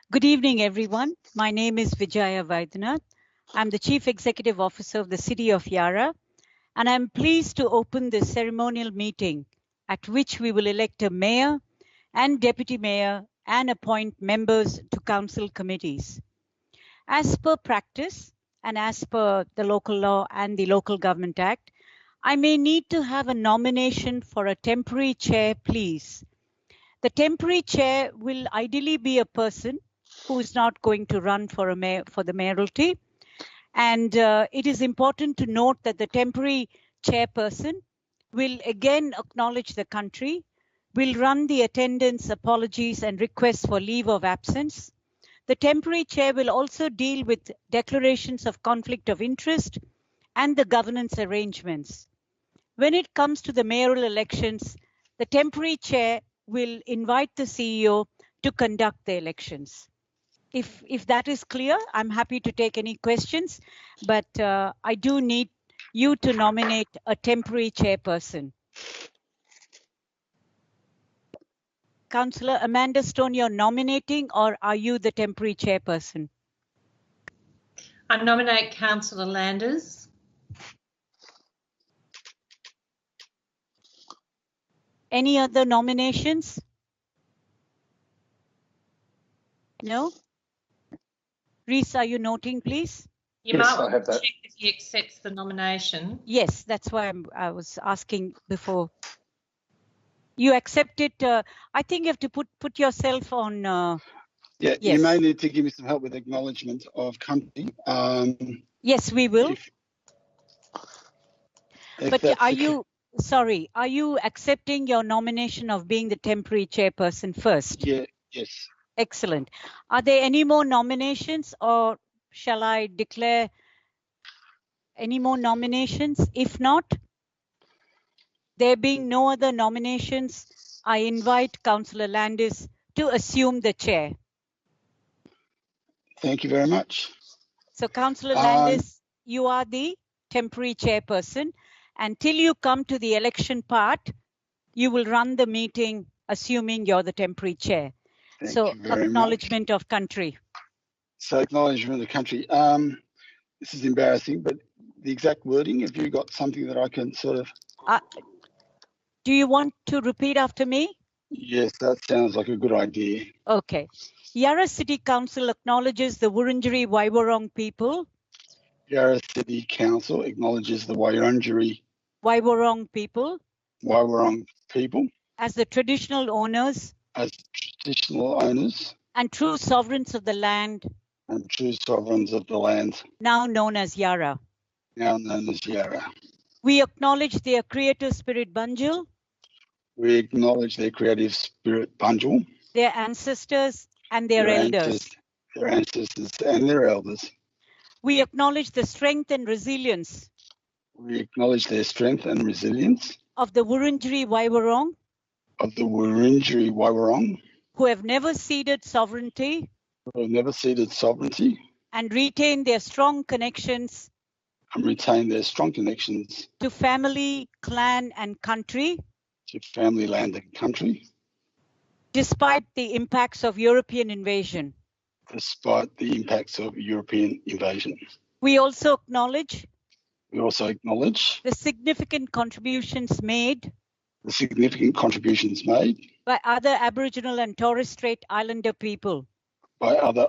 Good evening, everyone. My name is Vijaya Vaidhanath. I'm the Chief Executive Officer of the City of Yarra, and I'm pleased to open this ceremonial meeting at which we will elect a mayor and deputy mayor and appoint members to council committees. As per practice and as per the local law and the Local Government Act, I may need to have a nomination for a temporary chair, please. The temporary chair will ideally be a person who is not going to run for the mayoralty. And it is important to note that the temporary chairperson will again acknowledge the country, will run the attendance, apologies, and requests for leave of absence. The temporary chair will also deal with declarations of conflict of interest and the governance arrangements. When it comes to the mayoral elections, the temporary chair will invite the CEO to conduct the elections. If that is clear, I'm happy to take any questions, but I do need you to nominate a temporary chairperson. Councillor Amanda Stone, you're nominating, or are you the temporary chairperson? I nominate Councillor Landers. Any other nominations? No? Reese, are you noting, please? You might want to check if he accepts the nomination. Yes, that's why I was asking before. You accept it. I think you have to put yourself on. Yeah, yes. You may need to give me some help with acknowledgement of country. Yes, we will. But are you accepting your nomination of being the temporary chairperson first? Yeah, yes. Excellent. Are there any more nominations, or shall I declare any more nominations? If not, there being no other nominations, I invite Councillor Landis to assume the chair. Thank you very much. So Councillor Landis, you are the temporary chairperson. Until you come to the election part, you will run the meeting assuming you're the temporary chair. Thank so you very acknowledgement much. of country. So acknowledgement of country. This is embarrassing, but the exact wording, have you got something that I can sort of... Do you want to repeat after me? Yes, that sounds like a good idea. Okay. Yarra City Council acknowledges the Wurundjeri Waiwurrung people. Yarra City Council acknowledges the Wurundjeri Waiwurrung people. Waiwurrung people. As the traditional owners. As traditional owners. And true sovereigns of the land. And true sovereigns of the land. Now known as Yarra. Now known as Yarra. We acknowledge their creative spirit Bunjil. We acknowledge their creative spirit Bunjil. Their ancestors and their elders. Their ancestors and their elders. We acknowledge the strength and resilience. We acknowledge their strength and resilience. Of the Wurundjeri Waiwurrung. Of the Wurundjeri Waiwurrung. Who have never ceded sovereignty. Who have never ceded sovereignty. And retain their strong connections. And retain their strong connections. To family, clan and country. To family, land and country. Despite the impacts of European invasion. Despite the impacts of European invasion. We also acknowledge. We also acknowledge. The significant contributions made. The significant contributions made. By other Aboriginal and Torres Strait Islander people. By other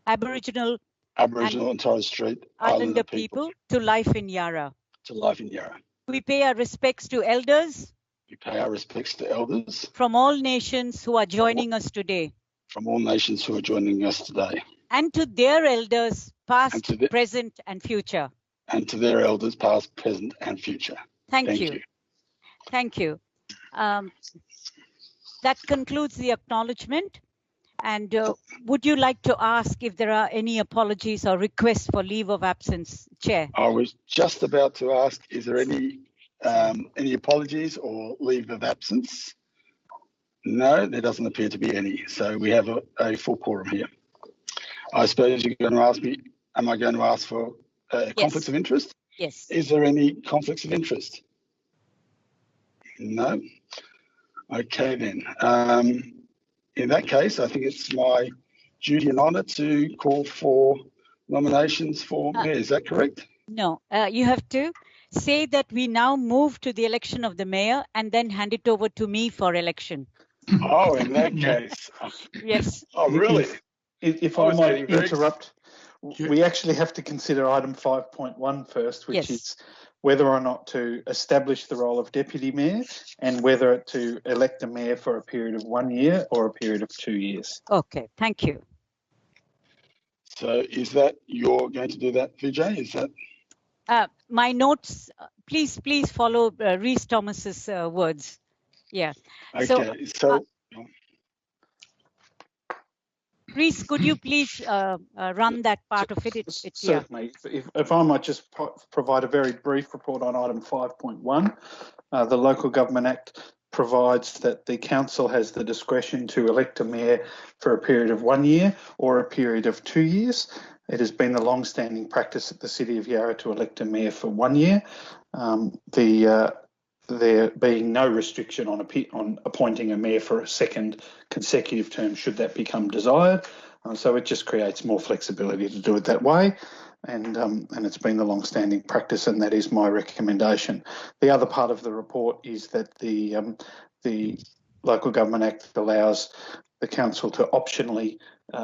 Aboriginal and Torres Strait Islander people. To life in Yarra. To life in Yarra. We pay our respects to elders. We pay our respects to elders. From all nations who are joining us today. From all nations who are joining us today. And to their elders, past, present and future. And to their elders, past, present and future. Thank you. Thank you. That concludes the acknowledgement. And would you like to ask if there are any apologies or requests for leave of absence, Chair? I was just about to ask, is there any apologies or leave of absence? No, there doesn't appear to be any. So we have a full quorum here. I suppose you're going to ask me, am I going to ask for conflicts of interest? Yes. Is there any conflicts of interest? No. Okay then. In that case, I think it's my duty and honour to call for nominations for mayor. Is that correct? No, you have to say that we now move to the election of the mayor and then hand it over to me for election. Oh, in that case. Yes. Oh, really? If I I was might getting very interrupt, we actually have to consider item 5.1 first, which Yes. is whether or not to establish the role of deputy mayor and whether to elect a mayor for a period of 1 year or a period of 2 years. Okay, thank you. So is that you're going to do that, Vijay? Is that? My notes, please follow Rhys Thomas's words. Yeah. Okay, so Rhys, could you please run that part of it? Certainly. If I might just provide a very brief report on item 5.1. The Local Government Act provides that the council has the discretion to elect a mayor for a period of 1 year or a period of 2 years. It has been the long-standing practice at the City of Yarra to elect a mayor for 1 year. There being no restriction on appointing a mayor for a second consecutive term should that become desired. So it just creates more flexibility to do it that way. And it's been the long-standing practice, and that is my recommendation. The other part of the report is that the Local Government Act allows the council to optionally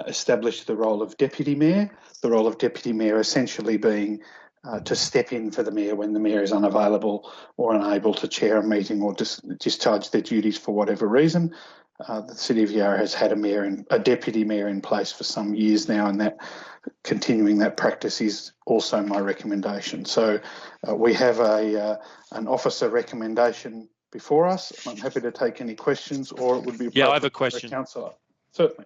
establish the role of deputy mayor. The role of deputy mayor essentially being to step in for the mayor when the mayor is unavailable or unable to chair a meeting or discharge their duties for whatever reason. The City of Yarra has had a deputy mayor in place for some years now, and that continuing that practice is also my recommendation. So we have an officer recommendation before us. I'm happy to take any questions, or it would be appropriate I have a question. Councillor. Certainly.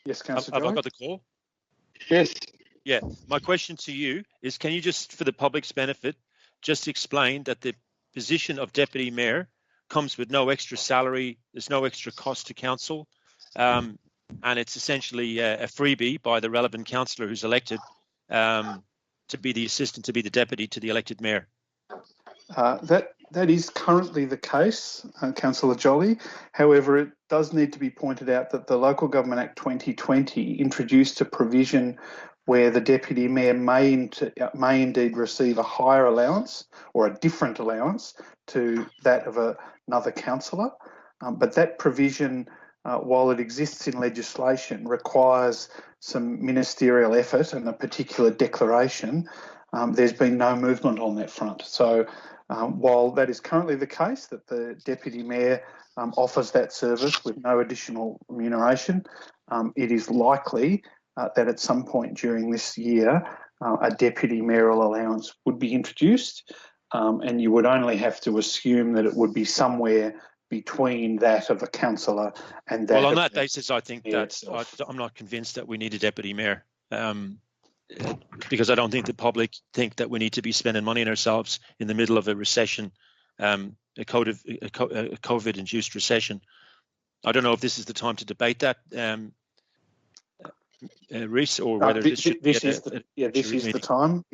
Yes, Councillor. Have I got the call? yes. Yeah. My question to you is, can you just, for the public's benefit, just explain that the position of deputy mayor comes with no extra salary, there's no extra cost to council, and it's essentially a freebie by the relevant councillor who's elected to be the assistant, to be the deputy to the elected mayor? That is currently the case, Councillor Jolly. However, it does need to be pointed out that the Local Government Act 2020 introduced a provision where the deputy mayor may indeed receive a higher allowance or a different allowance to that of another councillor. But that provision, while it exists in legislation, requires some ministerial effort and a particular declaration. There's been no movement on that front. So while that is currently the case, that the deputy mayor offers that service with no additional remuneration, it is likely that at some point during this year, a deputy mayoral allowance would be introduced, and you would only have to assume that it would be somewhere between that of a councillor and that. Well, on that basis, I think that I'm not convinced that we need a deputy mayor, because I don't think the public think that we need to be spending money on ourselves in the middle of a recession, a COVID-induced recession. I don't know if this is the time to debate that. Rhys, or whether this is the time.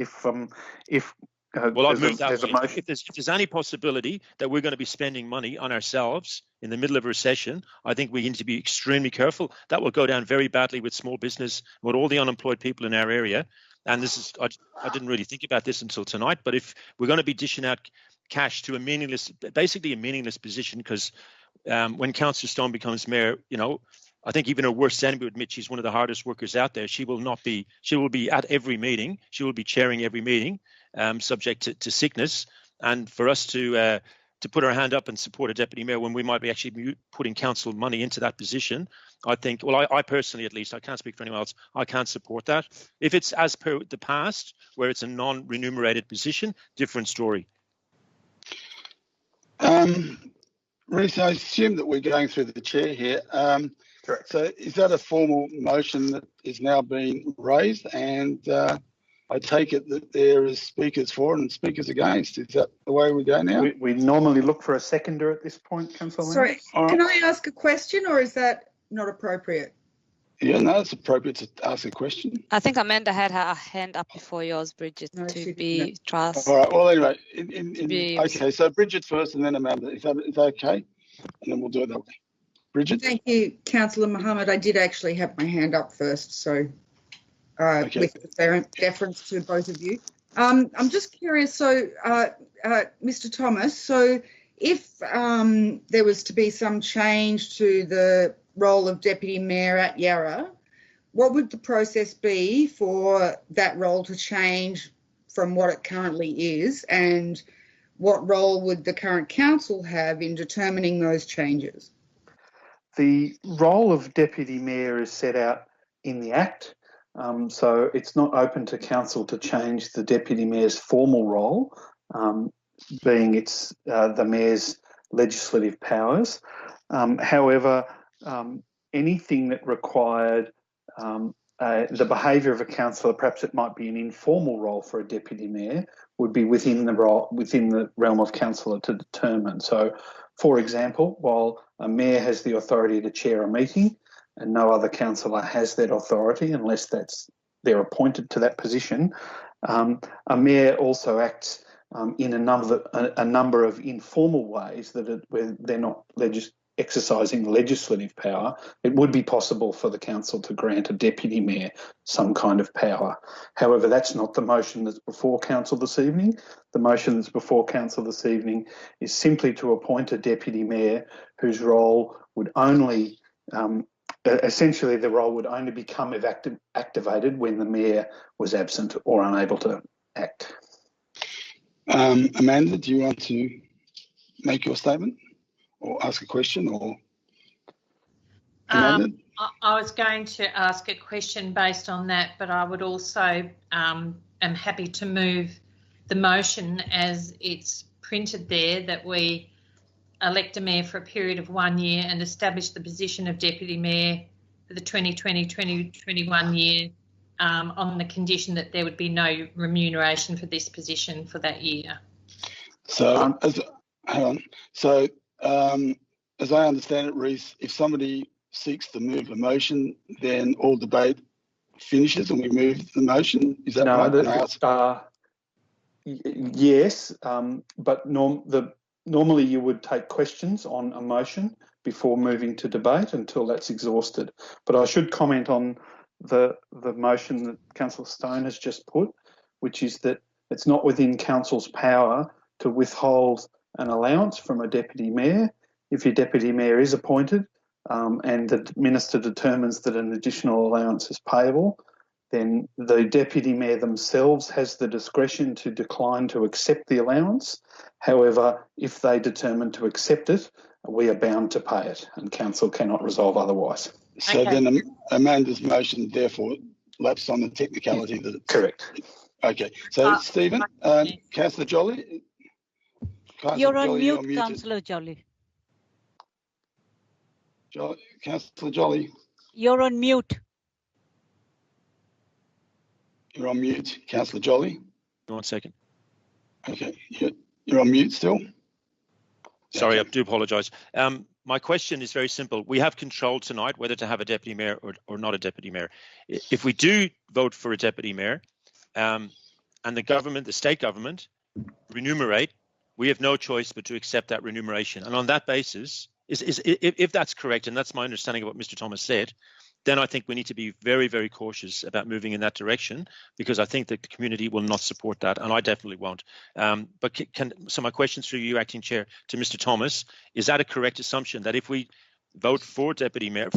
Well, I've moved that way. If there's any possibility that we're going to be spending money on ourselves in the middle of a recession, I think we need to be extremely careful. That will go down very badly with small business, with all the unemployed people in our area. And this is, I didn't really think about this until tonight, but if we're going to be dishing out cash to basically a meaningless position, because when Councillor Stone becomes mayor, I think even her worst enemy would admit she's one of the hardest workers out there. She will be at every meeting. She will be chairing every meeting, subject to sickness. And for us to put our hand up and support a deputy mayor when we might be actually putting council money into that position, I think, well, I personally, at least, I can't speak for anyone else, I can't support that. If it's as per the past, where it's a non-remunerated position, different story. Rhys, I assume that we're going through the chair here. Correct. So is that a formal motion that is now being raised? And I take it that there is speakers for and speakers against. Is that the way we go now? We normally look for a seconder at this point, Councillor. Sorry, can I ask a question, or is that not appropriate? Yeah, no, it's appropriate to ask a question. I think Amanda had her hand up before yours, Bridget, No, she to didn't. be trust. All right. Well, anyway, okay. So Bridget first, and then Amanda. Is that okay? And then we'll do it that way. Bridget? Thank you, Councillor Mohammed. I did actually have my hand up first, so Okay. with deference to both of you. I'm just curious, so Mr. Thomas, so if there was to be some change to the role of Deputy Mayor at Yarra, what would the process be for that role to change from what it currently is, and what role would the current council have in determining those changes? The role of Deputy Mayor is set out in the Act, so it's not open to council to change the Deputy Mayor's formal role, being it's the Mayor's legislative powers. However, anything that required the behaviour of a councillor, perhaps it might be an informal role for a Deputy Mayor, would be within the realm of councillor to determine. So, for example, while a mayor has the authority to chair a meeting and no other councillor has that authority unless they're appointed to that position, a mayor also acts in a number of informal ways where they're not exercising legislative power. It would be possible for the council to grant a deputy mayor some kind of power. However, that's not the motion that's before council this evening. The motion that's before council this evening is simply to appoint a deputy mayor whose role would only essentially the role would only become activated when the mayor was absent or unable to act. Amanda, do you want to make your statement or ask a question? Or I was going to ask a question based on that, but I would also am happy to move the motion as it's printed there, that we elect a mayor for a period of 1 year and establish the position of deputy mayor for the 2020-2021 year on the condition that there would be no remuneration for this position for that year. So, hang on. So, as I understand it, Reece, if somebody seeks to move a motion, then all debate finishes and we move the motion. Is that right? Yes, but normally you would take questions on a motion before moving to debate until that's exhausted. But I should comment on the motion that Councillor Stone has just put, which is that it's not within council's power to withhold an allowance from a deputy mayor. If your deputy mayor is appointed and the minister determines that an additional allowance is payable, then the deputy mayor themselves has the discretion to decline to accept the allowance. However, if they determine to accept it, we are bound to pay it, and council cannot resolve otherwise. So then Amanda's motion therefore lapsed on the technicality that it's... Correct. Okay. So, Stephen, Councillor Jolly? You're on mute, Councillor Jolly. Councillor Jolly? You're on mute. You're on mute, Councillor Jolly. 1 second. Okay, you're on mute still. Sorry, I do apologise. My question is very simple. We have control tonight whether to have a deputy mayor or not a deputy mayor. If we do vote for a deputy mayor, and the state government remunerate, we have no choice but to accept that remuneration. And on that basis, if that's correct, and that's my understanding of what Mr. Thomas said, then I think we need to be very, very cautious about moving in that direction, because I think that the community will not support that, and I definitely won't. So my question through you, Acting Chair, to Mr. Thomas, is that a correct assumption that if we vote for a deputy mayor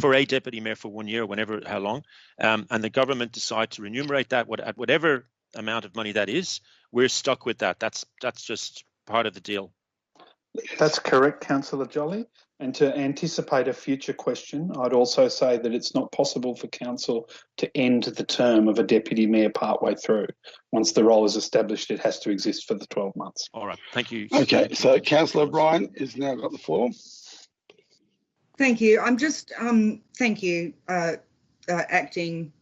for 1 year, how long, and the government decide to remunerate that at whatever amount of money that is, we're stuck with that? That's just part of the deal. That's correct, Councillor Jolly. And to anticipate a future question, I'd also say that it's not possible for council to end the term of a deputy mayor partway through. Once the role is established, it has to exist for the 12 months. All right, thank you. Okay, so Councillor O'Brien has now got the floor. Thank you. I'm just, thank you, Acting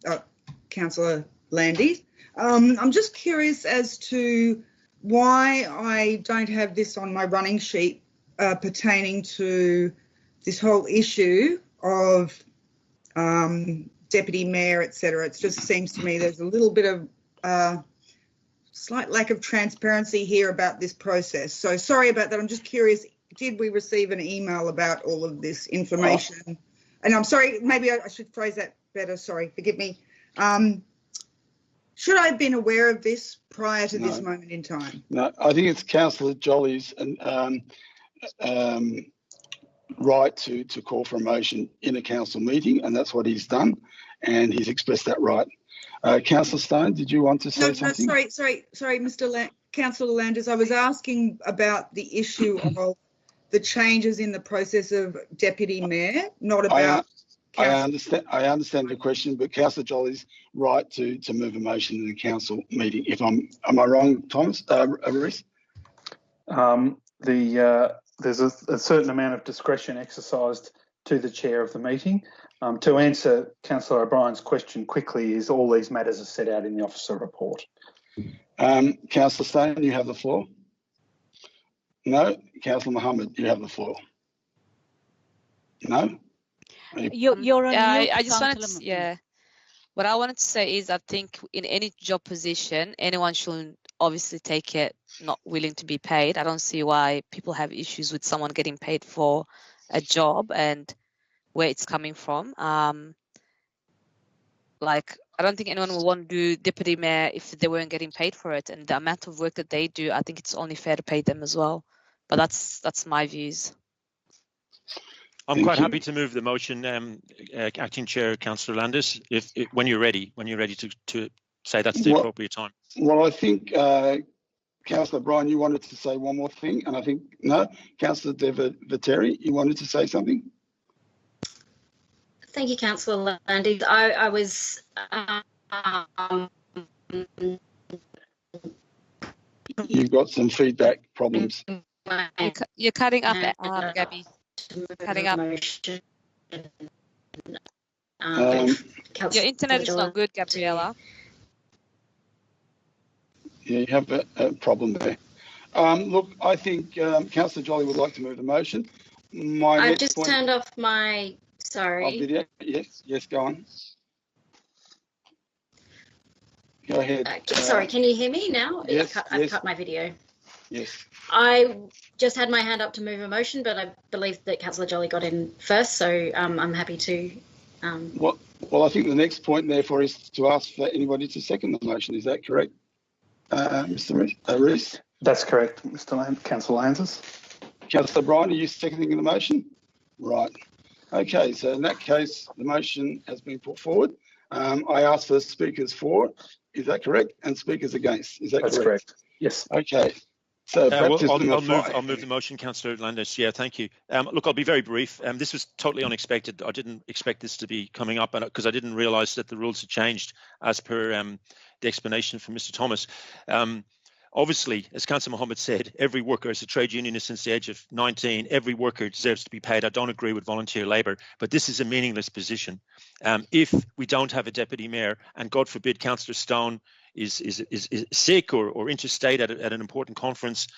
Councillor Landy. I'm just curious as to why I don't have this on my running sheet pertaining to this whole issue of deputy mayor, etc. It just seems to me there's a little bit of slight lack of transparency here about this process. So sorry about that. I'm just curious, did we receive an email about all of this information? And I'm sorry, maybe I should phrase that better. Sorry, forgive me. Should I have been aware of this prior to this moment in time? No, I think it's Councillor Jolly's right to call for a motion in a council meeting, and that's what he's done, and he's expressed that right. Councillor Stone, did you want to say something? No, sorry, Councillor Landers. I was asking about the issue of the changes in the process of deputy mayor, not about. I understand the question, but Councillor Jolly's right to move a motion in the council meeting. If am I wrong, Thomas? Reece? There's a certain amount of discretion exercised to the chair of the meeting. To answer Councillor O'Brien's question quickly, is all these matters are set out in the officer report. Councillor Stone, you have the floor. No. Councillor Mohammed, you have the floor. No. You're on mute, I just wanted to, what I wanted to say is I think in any job position, anyone should obviously take it not willing to be paid. I don't see why people have issues with someone getting paid for a job and where it's coming from. Like, I don't think anyone will want to do deputy mayor if they weren't getting paid for it. And the amount of work that they do, I think it's only fair to pay them as well. But that's my views. I'm quite happy to move the motion, Acting Chair, Councillor Landers, when you're ready to say that's the appropriate time. Well, I think Councillor Bryan, you wanted to say one more thing, and I think Councillor Viteri, you wanted to say something. Thank you, Councillor Landers. I was. You've got some feedback problems. You're cutting up, Gabby. Cutting up. Your internet is not good, Gabriella. Yeah, you have a problem there. Look, I think Councillor Jolly would like to move the motion. I've just turned off my. Sorry. Video. Yes, go on. Go ahead. Sorry, can you hear me now? Yes, I've cut my video. Yes. I just had my hand up to move a motion, but I believe that Councillor Jolly got in first, so I'm happy to. Well, I think the next point, therefore, is to ask for anybody to second the motion. Is that correct, Mr. Reece? That's correct, Councillor Landers. Councillor Bryan, are you seconding the motion? Right. Okay, so in that case, the motion has been put forward. I ask for speakers for, is that correct? And speakers against, is that correct? That's correct. Yes. Okay. So I'll move the motion, Councillor Landers. Yeah, thank you. Look, I'll be very brief. This was totally unexpected. I didn't expect this to be coming up because I didn't realise that the rules had changed as per the explanation from Mr. Thomas. Obviously, as Councillor Mohammed said, every worker, as a trade unionist since the age of 19, every worker deserves to be paid. I don't agree with volunteer labour, but this is a meaningless position. If we don't have a deputy mayor, and God forbid Councillor Stone is sick or interstate at an important conference,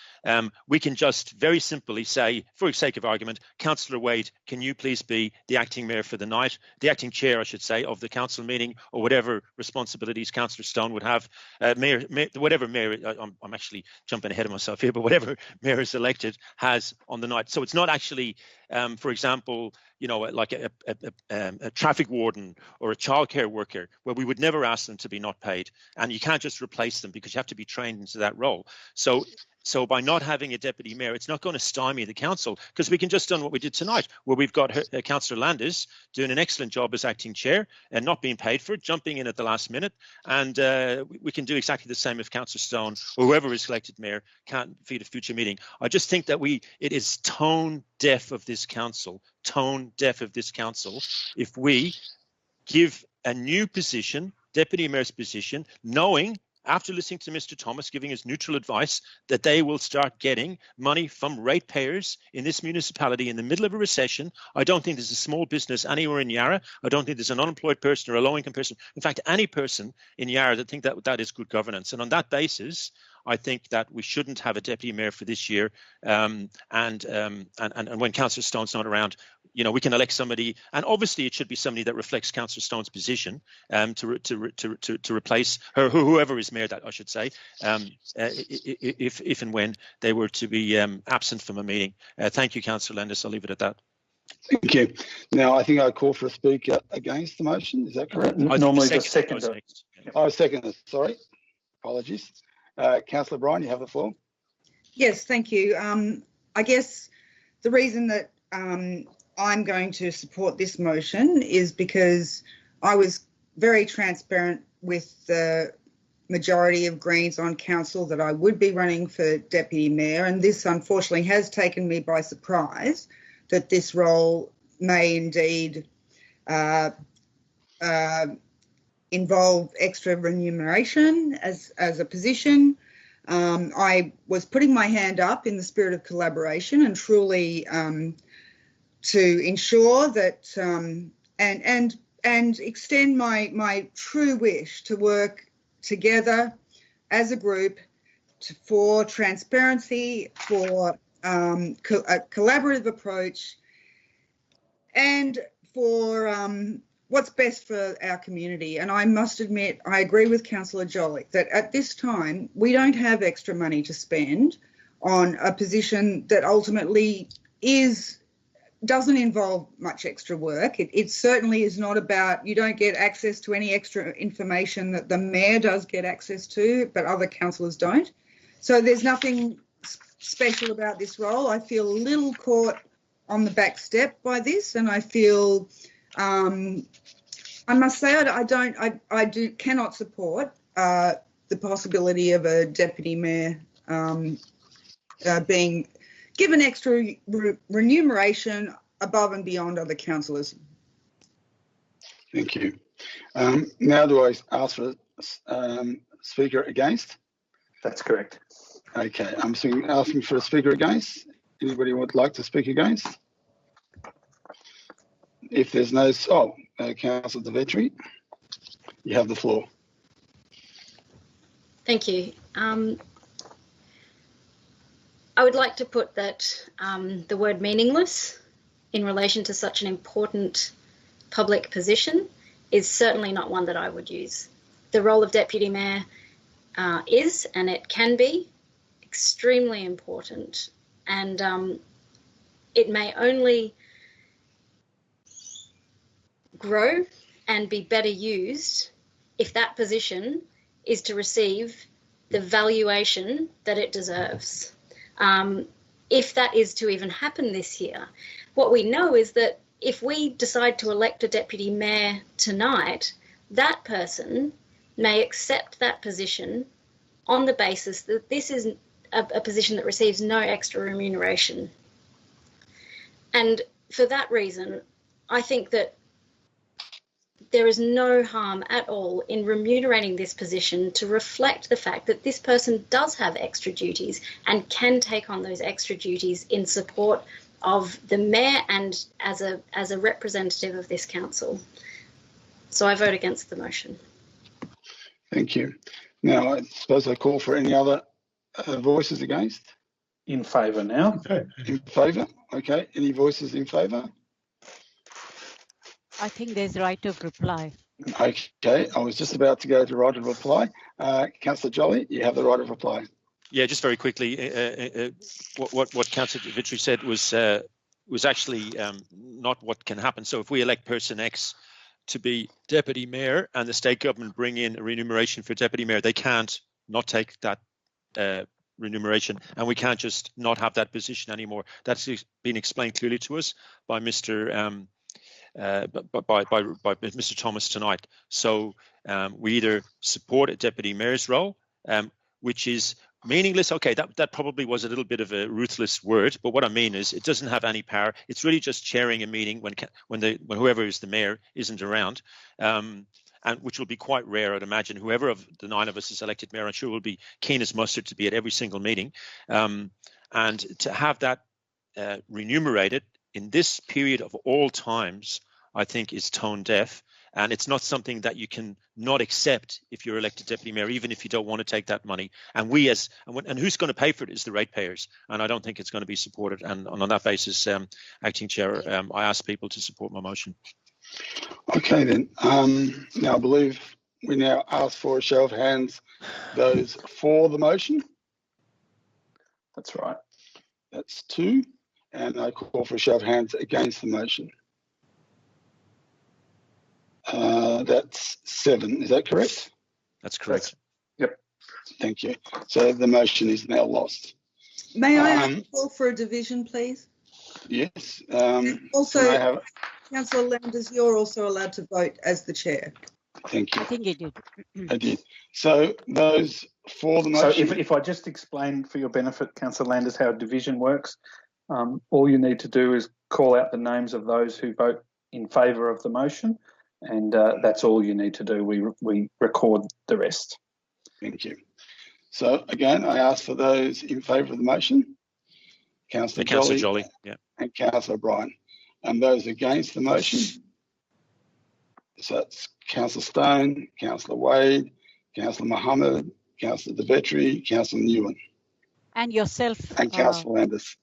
we can just very simply say, for the sake of argument, Councillor Wade, can you please be the acting mayor for the night, the acting chair, I should say, of the council meeting, or whatever responsibilities Councillor Stone would have. Whatever mayor, I'm actually jumping ahead of myself here, but whatever mayor is elected has on the night. So it's not actually, for example, like a traffic warden or a childcare worker, where we would never ask them to be not paid, and you can't just replace them because you have to be trained into that role. So by not having a deputy mayor, it's not going to stymie the council, because we can just do what we did tonight, where we've got Councillor Landers doing an excellent job as acting chair and not being paid for it, jumping in at the last minute, and we can do exactly the same if Councillor Stone or whoever is elected mayor can't feed a future meeting. I just think that it is tone deaf of this council, if we give a new position, deputy mayor's position, knowing, after listening to Mr. Thomas giving us neutral advice, that they will start getting money from ratepayers in this municipality in the middle of a recession. I don't think there's a small business anywhere in Yarra. I don't think there's an unemployed person or a low-income person. In fact, any person in Yarra that think that is good governance. And on that basis, I think that we shouldn't have a deputy mayor for this year. And when Councillor Stone's not around, you know, we can elect somebody, and obviously it should be somebody that reflects Councillor Stone's position to replace her, whoever is mayor, that I should say, if and when they were to be absent from a meeting. Thank you, Councillor Lendis. I'll leave it at that. Thank you. Now, I think I call for a speaker against the motion. Is that correct? Normally the seconder. Oh, seconder. Sorry. Apologies. Councillor Bryan, you have the floor. Yes, thank you. I guess the reason that I'm going to support this motion is because I was very transparent with the majority of Greens on council that I would be running for Deputy Mayor, and this unfortunately has taken me by surprise that this role may indeed involve extra remuneration as a position. I was putting my hand up in the spirit of collaboration and truly to ensure that and extend my true wish to work together as a group for transparency, for a collaborative approach, and for what's best for our community. And I must admit, I agree with Councillor Joly that at this time we don't have extra money to spend on a position that ultimately doesn't involve much extra work. It certainly is not about, you don't get access to any extra information that the mayor does get access to, but other councillors don't. So there's nothing special about this role. I feel a little caught on the back step by this, and I feel, I must say, I cannot support the possibility of a deputy mayor being given extra remuneration above and beyond other councillors. Thank you. Now do I ask for a speaker against? That's correct. Okay, I'm asking for a speaker against. Anybody would like to speak against? If there's no, Councillor Devetri, you have the floor. Thank you. I would like to put that the word meaningless in relation to such an important public position is certainly not one that I would use. The role of Deputy Mayor is, and it can be, extremely important, and it may only grow and be better used if that position is to receive the valuation that it deserves. If that is to even happen this year, what we know is that if we decide to elect a deputy mayor tonight, that person may accept that position on the basis that this is a position that receives no extra remuneration. And for that reason, I think that there is no harm at all in remunerating this position to reflect the fact that this person does have extra duties and can take on those extra duties in support of the mayor and as a representative of this council. So I vote against the motion. Thank you. Now, I suppose I call for any other voices against? In favour now. In favour? Okay. Any voices in favour? I think there's right of reply. Okay. I was just about to go to right of reply. Councillor Joly, you have the right of reply. Yeah, just very quickly, what Councillor Vitry said was actually not what can happen. So if we elect person X to be deputy mayor and the state government bring in a remuneration for deputy mayor, they can't not take that remuneration, and we can't just not have that position anymore. That's been explained clearly to us by Mr. By Mr. Thomas tonight. So we either support a deputy mayor's role, which is meaningless. Okay, that probably was a little bit of a ruthless word, but what I mean is it doesn't have any power. It's really just chairing a meeting when whoever is the mayor isn't around, and which will be quite rare, I'd imagine. Whoever of the 9 of us is elected mayor, I'm sure will be keen as mustard to be at every single meeting, and to have that remunerated in this period of all times, I think is tone deaf. And it's not something that you can not accept if you're elected deputy mayor, even if you don't want to take that money. And who's going to pay for it is the ratepayers. And I don't think it's going to be supported. And on that basis, Acting Chair, I ask people to support my motion. Okay, then. Now, I believe we now ask for a show of hands, those for the motion. That's right. That's 2. And I call for a show of hands against the motion. That's 7. Is that correct? That's correct. Yep. Thank you. So the motion is now lost. May I call for a division, please? Yes. Also, Councillor Landers, you're also allowed to vote as the chair. Thank you. I think you did. I did. So those for the motion. So if I just explain for your benefit, Councillor Landers, how division works, all you need to do is call out the names of those who vote in favour of the motion, and that's all you need to do. We record the rest. Thank you. So again, I ask for those in favour of the motion. Councillor Jolly, yeah, and Councillor Bryan. And those against the motion. So that's Councillor Stone, Councillor Wade, Councillor Mohammed, Councillor De Vetri, Councillor Nguyen. And yourself. And Councillor Landers.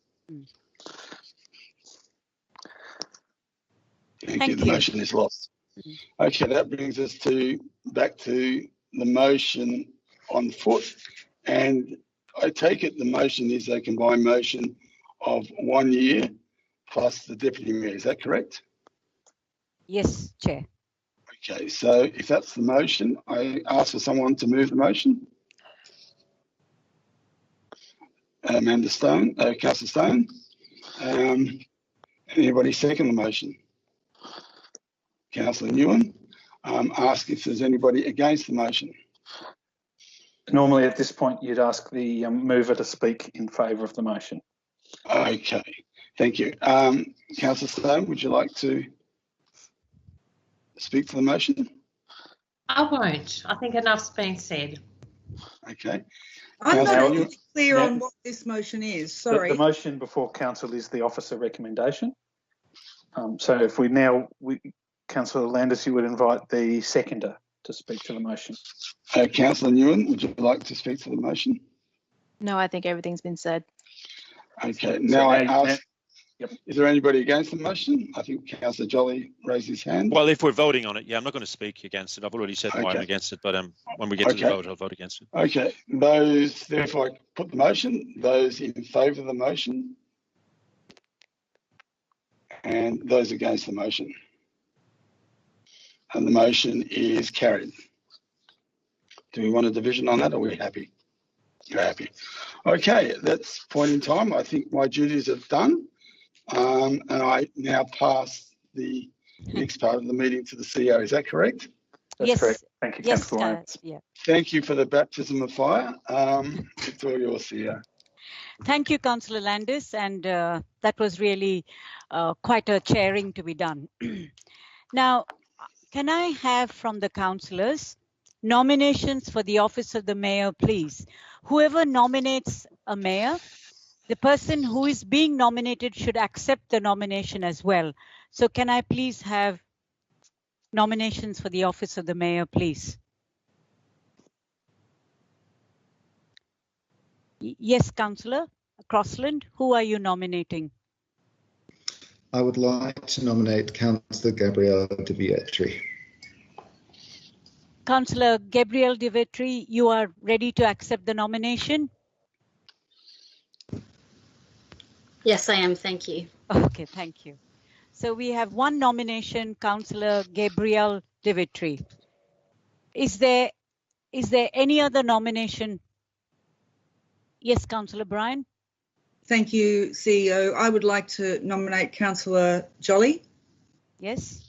Thank you. The motion is lost. Okay, that brings us back to the motion on foot. And I take it the motion is a combined motion of 1 year plus the deputy mayor. Is that correct? Yes, Chair. Okay, so if that's the motion, I ask for someone to move the motion. Amanda Stone, Councillor Stone. Anybody second the motion? Councillor Nguyen. Ask if there's anybody against the motion. Normally at this point you'd ask the mover to speak in favour of the motion. Okay, thank you. Councillor Stone, would you like to speak to the motion? I won't. I think enough's been said. Okay. I'm not really clear on what this motion is. Sorry. The motion before council is the officer recommendation. So if Councillor Landers, you would invite the seconder to speak to the motion. Councillor Nguyen, would you like to speak to the motion? No, I think everything's been said. Okay, now I ask, is there anybody against the motion? I think Councillor Jolly raised his hand. Well, if we're voting on it, yeah, I'm not going to speak against it. I've already said why I'm against it, but when we get to the vote, I'll vote against it. Okay, therefore I put the motion, those in favour of the motion and those against the motion. And the motion is carried. Do we want a division on that, or are we happy? You're happy. Okay, that's point in time. I think my duties are done. And I now pass the next part of the meeting to the CEO. Is that correct? That's correct. Thank you, Councillor Lyons. Thank you for the baptism of fire. It's all yours, CEO. Thank you, Councillor Landis, and that was really quite a chairing to be done. Now, can I have from the councillors nominations for the office of the mayor, please? Whoever nominates a mayor, the person who is being nominated should accept the nomination as well. So can I please have nominations for the office of the mayor, please? Yes, Councillor Crossland, who are you nominating? I would like to nominate Councillor Gabrielle de Vetri. Councillor Gabrielle de Vetri, you are ready to accept the nomination? Yes, I am. Thank you. Okay, thank you. So we have one nomination, Councillor Gabrielle de Vetri. Is there any other nomination? Yes, Councillor Bryan. Thank you, CEO. I would like to nominate Councillor Jolly. Yes.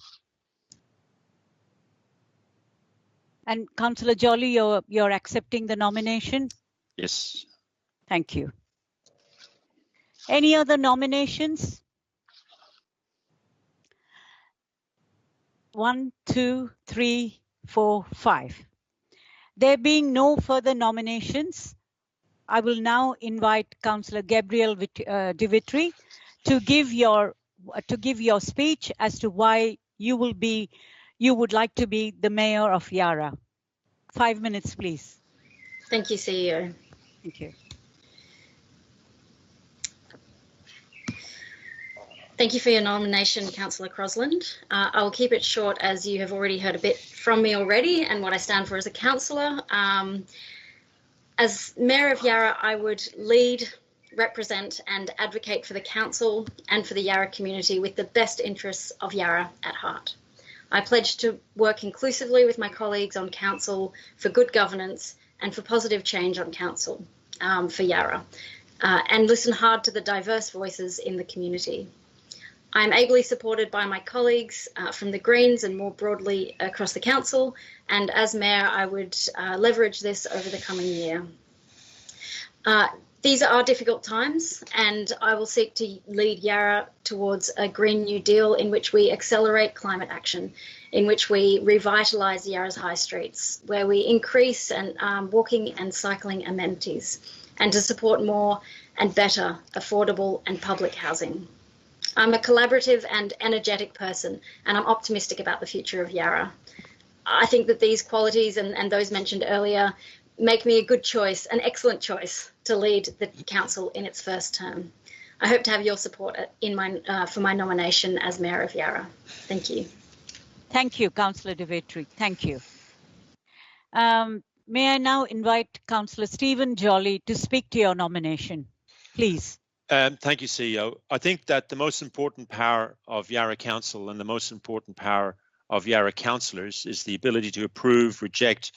And Councillor Jolly, you're accepting the nomination? Yes. Thank you. Any other nominations? 1, 2, 3, 4, 5. There being no further nominations, I will now invite Councillor Gabrielle de Vetri to give your speech as to why you will be you would like to be the mayor of Yarra. 5 minutes, please. Thank you, CEO. Thank you. Thank you for your nomination, Councillor Crosland. I will keep it short, as you have already heard a bit from me already and what I stand for as a councillor. As Mayor of Yarra, I would lead, represent and advocate for the council and for the Yarra community with the best interests of Yarra at heart. I pledge to work inclusively with my colleagues on council for good governance and for positive change on council for Yarra, and listen hard to the diverse voices in the community. I'm ably supported by my colleagues from the Greens and more broadly across the council, and as Mayor I would leverage this over the coming year. These are difficult times, and I will seek to lead Yarra towards a Green New Deal in which we accelerate climate action, in which we revitalise Yarra's high streets, where we increase walking and cycling amenities, and to support more and better affordable and public housing. I'm a collaborative and energetic person, and I'm optimistic about the future of Yarra. I think that these qualities and those mentioned earlier make me a good choice, an excellent choice to lead the council in its first term. I hope to have your support for my nomination as Mayor of Yarra. Thank you. Thank you, Councillor De Vetri. Thank you. May I now invite Councillor Stephen Jolly to speak to your nomination, please. Thank you, CEO. I think that the most important power of Yarra Council and the most important power of Yarra councillors is the ability to approve, reject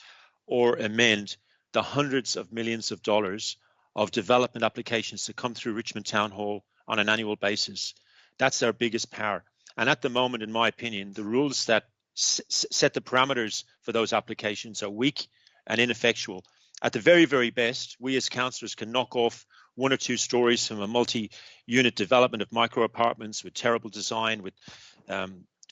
or amend the hundreds of millions of dollars of development applications that come through Richmond Town Hall on an annual basis. That's our biggest power. And at the moment, in my opinion, the rules that set the parameters for those applications are weak and ineffectual. At the very, very best, we as councillors can knock off 1 or 2 stories from a multi-unit development of micro apartments with terrible design, with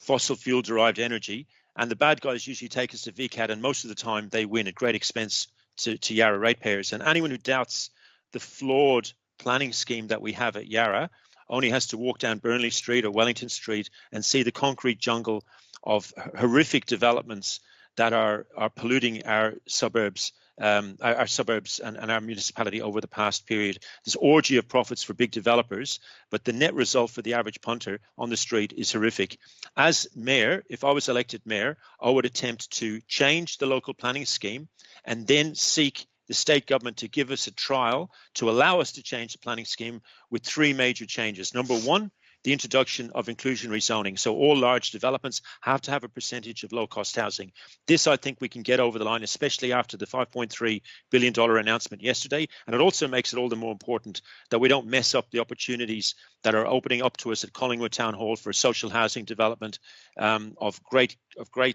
fossil fuel derived energy. And the bad guys usually take us to VCAT, and most of the time they win at great expense to Yarra ratepayers. And anyone who doubts the flawed planning scheme that we have at Yarra only has to walk down Burnley Street or Wellington Street and see the concrete jungle of horrific developments that are polluting our suburbs and our municipality over the past period. This orgy of profits for big developers, but the net result for the average punter on the street is horrific. As mayor, if I was elected mayor, I would attempt to change the local planning scheme and then seek the state government to give us a trial to allow us to change the planning scheme with 3 major changes. Number 1, the introduction of inclusionary zoning. So all large developments have to have a percentage of low-cost housing. This, I think, we can get over the line, especially after the $5.3 billion announcement yesterday. And it also makes it all the more important that we don't mess up the opportunities that are opening up to us at Collingwood Town Hall for social housing development of great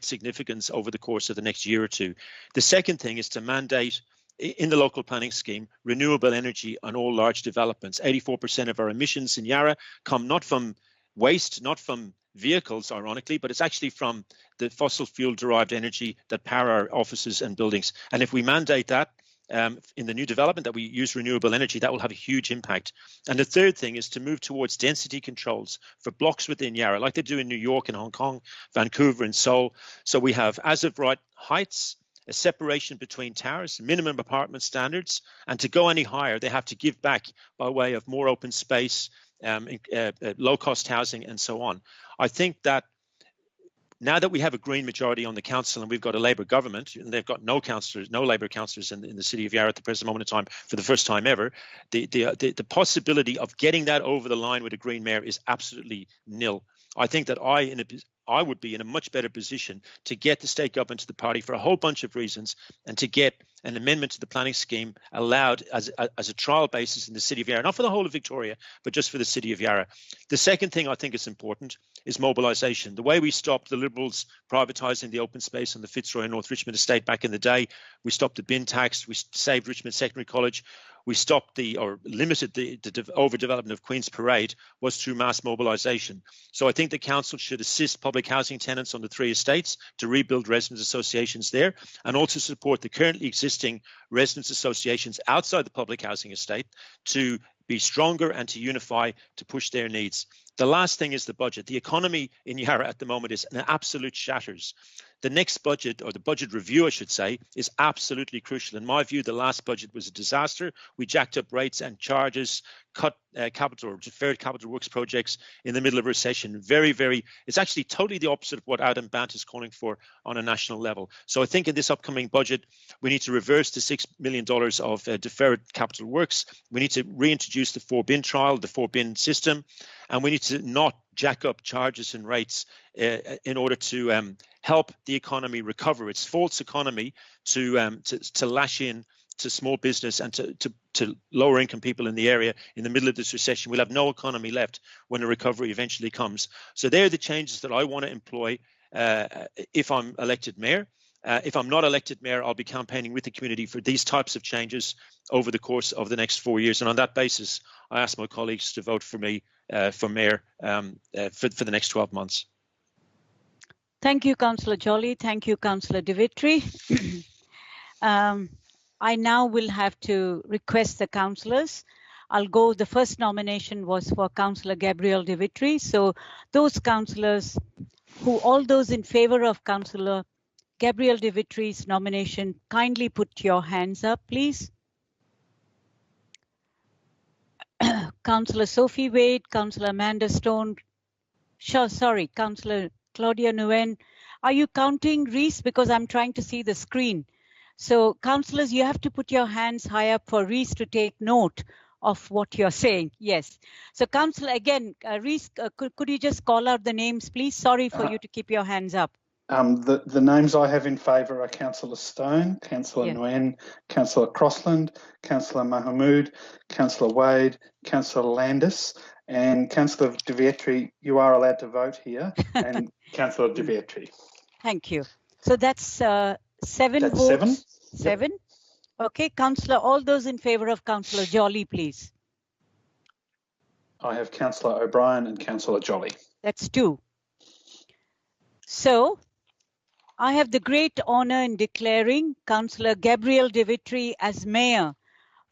significance over the course of the next year or 2. The second thing is to mandate in the local planning scheme, renewable energy on all large developments. 84% of our emissions in Yarra come not from waste, not from vehicles, ironically, but it's actually from the fossil fuel derived energy that power our offices and buildings. And if we mandate that in the new development that we use renewable energy, that will have a huge impact. And the third thing is to move towards density controls for blocks within Yarra, like they do in New York and Hong Kong, Vancouver and Seoul. So we have as of right heights, a separation between towers, minimum apartment standards, and to go any higher, they have to give back by way of more open space, low-cost housing, and so on. I think that now that we have a Green majority on the council and we've got a Labor government, and they've got no Labor councillors in the city of Yarra at the present moment in time for the first time ever, the possibility of getting that over the line with a Green mayor is absolutely nil. I think that I would be in a much better position to get the state government to the party for a whole bunch of reasons, and to get an amendment to the planning scheme allowed as a trial basis in the city of Yarra, not for the whole of Victoria, but just for the city of Yarra. The second thing I think is important is mobilisation. The way we stopped the Liberals privatising the open space on the Fitzroy and North Richmond estate back in the day, we stopped the bin tax, we saved Richmond Secondary College, we stopped limited the overdevelopment of Queen's Parade, was through mass mobilisation. So I think the council should assist public housing tenants on the 3 estates to rebuild residents' associations there, and also support the currently existing residents' associations outside the public housing estate to be stronger and to unify to push their needs. The last thing is the budget. The economy in Yarra at the moment is an absolute shatters. The next budget, or the budget review, I should say, is absolutely crucial. In my view, the last budget was a disaster. We jacked up rates and charges, cut capital or deferred capital works projects in the middle of a recession. It's actually totally the opposite of what Adam Bant is calling for on a national level. So I think in this upcoming budget, we need to reverse the $6 million of deferred capital works. We need to reintroduce the 4-bin trial, the 4-bin system, and we need to not jack up charges and rates in order to help the economy recover. It's false economy to lash in to small business and to lower income people in the area in the middle of this recession. We'll have no economy left when the recovery eventually comes. So they're the changes that I want to employ if I'm elected mayor. If I'm not elected mayor, I'll be campaigning with the community for these types of changes over the course of the next 4 years. And on that basis, I ask my colleagues to vote for me for mayor for the next 12 months. Thank you, Councillor Jolly. Thank you, Councillor De Vitry. I now will have to request the councillors. The first nomination was for Councillor Gabrielle De Vitry. So those councillors all those in favour of Councillor Gabrielle De Vitry's nomination, kindly put your hands up, please. Councillor Sophie Wade, Councillor Amanda Stone, Councillor Claudia Nguyen. Are you counting, Reese? Because I'm trying to see the screen. So, councillors, you have to put your hands high up for Reese to take note of what you're saying. Yes. So, Councillor, again, Reese, could you just call out the names, please? Sorry for you to keep your hands up. The names I have in favour are Councillor Stone, Councillor Nguyen, Councillor Crossland, Councillor Mahmood, Councillor Wade, Councillor Landis, and Councillor De Vitry. You are allowed to vote here, and Councillor De Vitry. Thank you. So that's 7 That's votes. 7. Yep. Okay, Councillor, all those in favour of Councillor Jolly, please. I have Councillor O'Brien and Councillor Jolly. That's 2. So, I have the great honour in declaring Councillor Gabrielle De Vitry as Mayor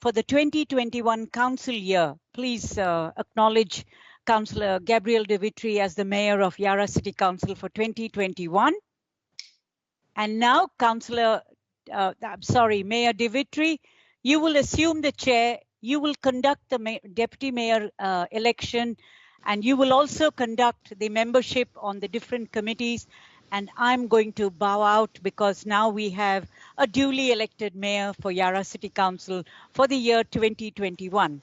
for the 2021 Council year. Please acknowledge Councillor Gabrielle De Vitry as the Mayor of Yarra City Council for 2021. And now, Mayor De Vitry, you will assume the chair, you will conduct the Deputy Mayor election, and you will also conduct the membership on the different committees. And I'm going to bow out because now we have a duly elected mayor for Yarra City Council for the year 2021.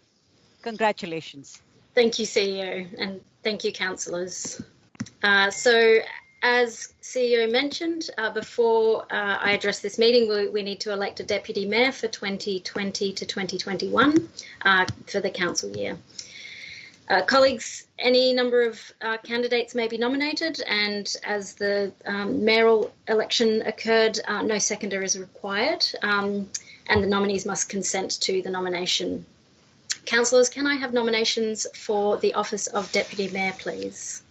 Congratulations. Thank you, CEO, and thank you, councillors. So, as CEO mentioned, before I address this meeting, we need to elect a deputy mayor for 2020 to 2021 for the council year. Colleagues, any number of candidates may be nominated, and as the mayoral election occurred, no seconder is required, and the nominees must consent to the nomination. Councillors, can I have nominations for the office of Deputy Mayor, please?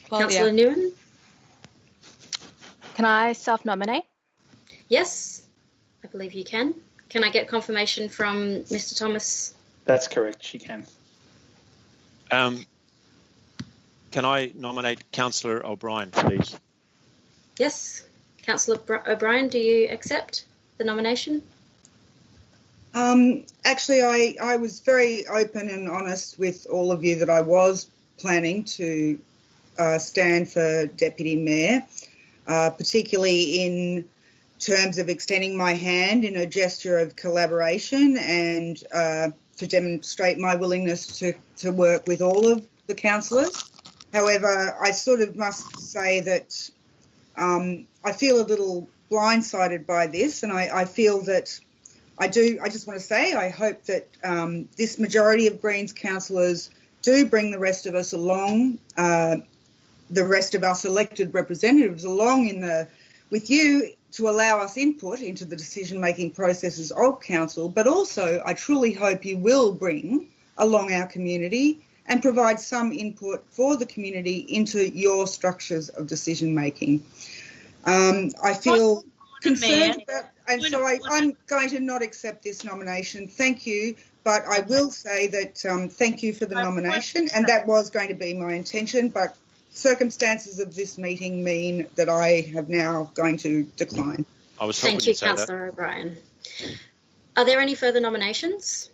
Councillor Nguyen? Can I self-nominate? Yes, I believe you can. Can I get confirmation from Mr. Thomas? That's correct, she can. Can I nominate Councillor O'Brien, please? Yes. Councillor O'Brien, do you accept the nomination? Actually, I was very open and honest with all of you that I was planning to stand for Deputy Mayor, particularly in terms of extending my hand in a gesture of collaboration and to demonstrate my willingness to work with all of the councillors. However, I sort of must say that I feel a little blindsided by this, and I feel that I just want to say I hope that this majority of Greens councillors do bring the rest of us along, the rest of us elected representatives along with you to allow us input into the decision-making processes of council, but also I truly hope you will bring along our community and provide some input for the community into your structures of decision-making. I feel... concerned about, and so I'm going to not accept this nomination. Thank you, but I will say that thank you for the nomination, and that was going to be my intention, but circumstances of this meeting mean that I have now going to decline. I was hoping Thank you, you'd say that. Councillor O'Brien. Are there any further nominations?